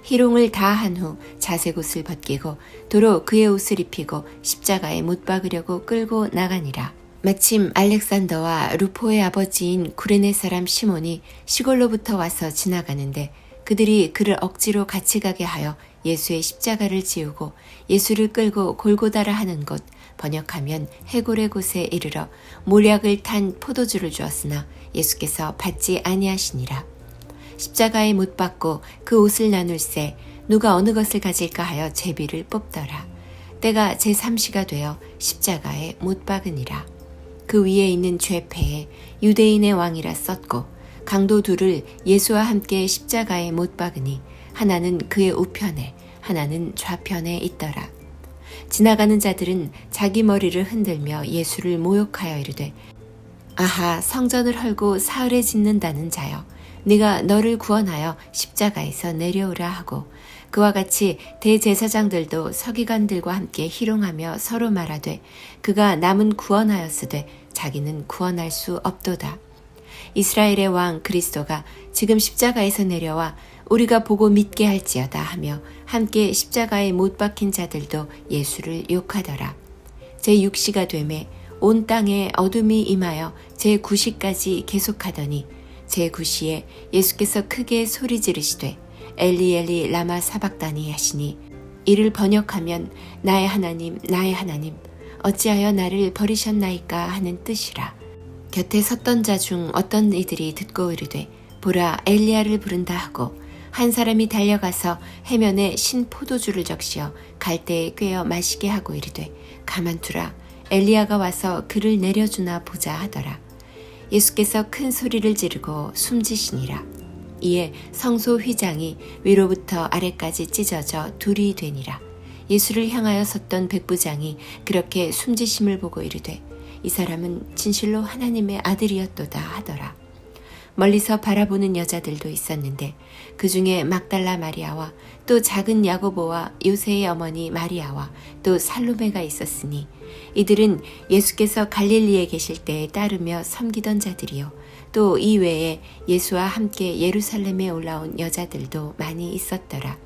희롱을 다 한 후 자색옷을 벗기고 도로 그의 옷을 입히고 십자가에 못 박으려고 끌고 나가니라. 마침 알렉산더와 루포의 아버지인 구레네 사람 시몬이 시골로부터 와서 지나가는데 그들이 그를 억지로 같이 가게 하여 예수의 십자가를 지우고 예수를 끌고 골고다라 하는 곳 번역하면 해골의 곳에 이르러 몰약을 탄 포도주를 주었으나 예수께서 받지 아니하시니라. 십자가에 못 박고 그 옷을 나눌새 누가 어느 것을 가질까 하여 제비를 뽑더라. 때가 제3시가 되어 십자가에 못 박으니라. 그 위에 있는 죄패에 유대인의 왕이라 썼고 강도 둘을 예수와 함께 십자가에 못 박으니 하나는 그의 우편에 하나는 좌편에 있더라. 지나가는 자들은 자기 머리를 흔들며 예수를 모욕하여 이르되 아하 성전을 헐고 사흘에 짓는다는 자여 네가 너를 구원하여 십자가에서 내려오라 하고 그와 같이 대제사장들도 서기관들과 함께 희롱하며 서로 말하되 그가 남은 구원하였으되 자기는 구원할 수 없도다. 이스라엘의 왕 그리스도가 지금 십자가에서 내려와 우리가 보고 믿게 할지어다 하며 함께 십자가에 못 박힌 자들도 예수를 욕하더라. 제6시가 되매 온 땅에 어둠이 임하여 제9시까지 계속하더니 제9시에 예수께서 크게 소리 지르시되 엘리 엘리 라마 사박다니 하시니 이를 번역하면 나의 하나님 나의 하나님 어찌하여 나를 버리셨나이까 하는 뜻이라. 곁에 섰던 자 중 어떤 이들이 듣고 이르되 보라 엘리야를 부른다 하고 한 사람이 달려가서 해면에 신 포도주를 적시어 갈대에 꿰어 마시게 하고 이르되 가만두라 엘리야가 와서 그를 내려주나 보자 하더라. 예수께서 큰 소리를 지르고 숨지시니라. 이에 성소 휘장이 위로부터 아래까지 찢어져 둘이 되니라. 예수를 향하여 섰던 백부장이 그렇게 숨지심을 보고 이르되 이 사람은 진실로 하나님의 아들이었도다 하더라. 멀리서 바라보는 여자들도 있었는데 그 중에 막달라 마리아와 또 작은 야고보와 요새의 어머니 마리아와 또 살로메가 있었으니 이들은 예수께서 갈릴리에 계실 때에 따르며 섬기던 자들이요 또 이 외에 예수와 함께 예루살렘에 올라온 여자들도 많이 있었더라.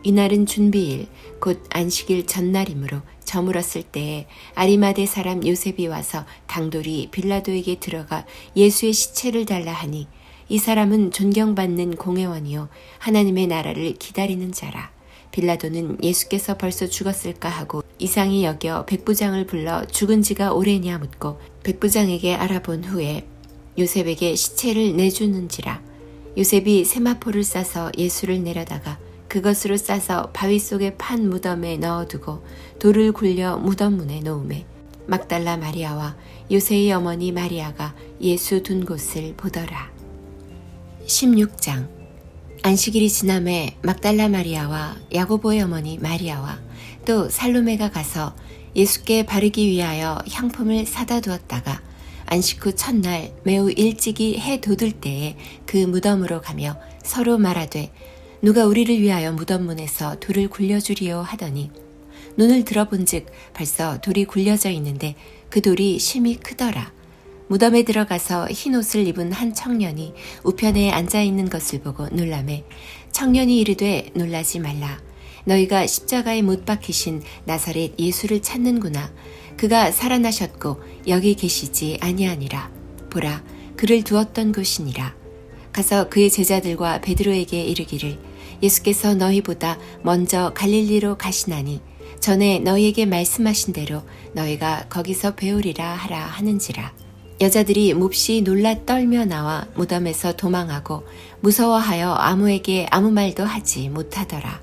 이날은 준비일 곧 안식일 전날이므로 저물었을 때에 아리마대 사람 요셉이 와서 당돌이 빌라도에게 들어가 예수의 시체를 달라 하니 이 사람은 존경받는 공회원이요 하나님의 나라를 기다리는 자라. 빌라도는 예수께서 벌써 죽었을까 하고 이상히 여겨 백부장을 불러 죽은 지가 오래냐 묻고 백부장에게 알아본 후에 요셉에게 시체를 내주는지라. 요셉이 세마포를 싸서 예수를 내려다가 그것으로 싸서 바위 속에 판 무덤에 넣어두고 돌을 굴려 무덤 문에 놓음에 막달라 마리아와 요새의 어머니 마리아가 예수 둔 곳을 보더라. 16장 안식일이 지남에 막달라 마리아와 야고보의 어머니 마리아와 또 살로메가 가서 예수께 바르기 위하여 향품을 사다 두었다가 안식 후 첫날 매우 일찍이 해 돋을 때에 그 무덤으로 가며 서로 말하되 누가 우리를 위하여 무덤 문에서 돌을 굴려주리요 하더니 눈을 들어본즉 벌써 돌이 굴려져 있는데 그 돌이 심히 크더라. 무덤에 들어가서 흰 옷을 입은 한 청년이 우편에 앉아있는 것을 보고 놀라매 청년이 이르되 놀라지 말라. 너희가 십자가에 못 박히신 나사렛 예수를 찾는구나. 그가 살아나셨고 여기 계시지 아니하니라. 보라 그를 두었던 곳이니라. 가서 그의 제자들과 베드로에게 이르기를 예수께서 너희보다 먼저 갈릴리로 가시나니 전에 너희에게 말씀하신 대로 너희가 거기서 배우리라 하라 하는지라. 여자들이 몹시 놀라 떨며 나와 무덤에서 도망하고 무서워하여 아무에게 아무 말도 하지 못하더라.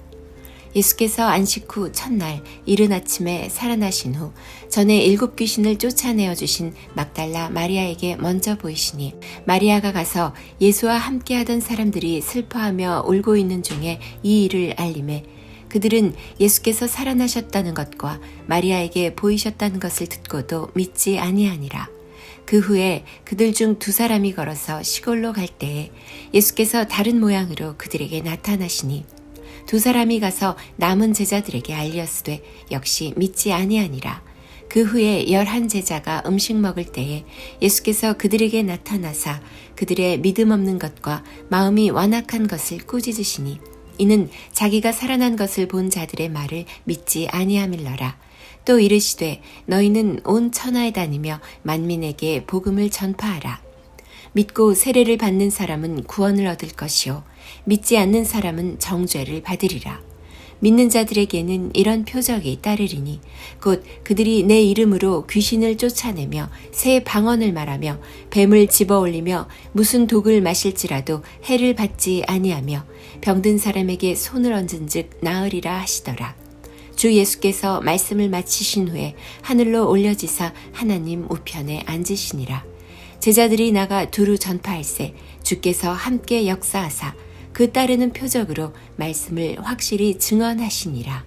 예수께서 안식 후 첫날 이른 아침에 살아나신 후 전에 7 귀신을 쫓아내어 주신 막달라 마리아에게 먼저 보이시니 마리아가 가서 예수와 함께하던 사람들이 슬퍼하며 울고 있는 중에 이 일을 알림해 그들은 예수께서 살아나셨다는 것과 마리아에게 보이셨다는 것을 듣고도 믿지 아니하니라. 그 후에 그들 중 2 사람이 걸어서 시골로 갈 때에 예수께서 다른 모양으로 그들에게 나타나시니 2 사람이 가서 남은 제자들에게 알렸으되 역시 믿지 아니하니라. 그 후에 11 제자가 음식 먹을 때에 예수께서 그들에게 나타나사 그들의 믿음 없는 것과 마음이 완악한 것을 꾸짖으시니 이는 자기가 살아난 것을 본 자들의 말을 믿지 아니함일러라. 또 이르시되 너희는 온 천하에 다니며 만민에게 복음을 전파하라. 믿고 세례를 받는 사람은 구원을 얻을 것이요 믿지 않는 사람은 정죄를 받으리라. 믿는 자들에게는 이런 표적이 따르리니 곧 그들이 내 이름으로 귀신을 쫓아내며 새 방언을 말하며 뱀을 집어올리며 무슨 독을 마실지라도 해를 받지 아니하며 병든 사람에게 손을 얹은즉 나으리라 하시더라. 주 예수께서 말씀을 마치신 후에 하늘로 올려지사 하나님 우편에 앉으시니라. 제자들이 나가 두루 전파할세 주께서 함께 역사하사 그 따르는 표적으로 말씀을 확실히 증언하시니라.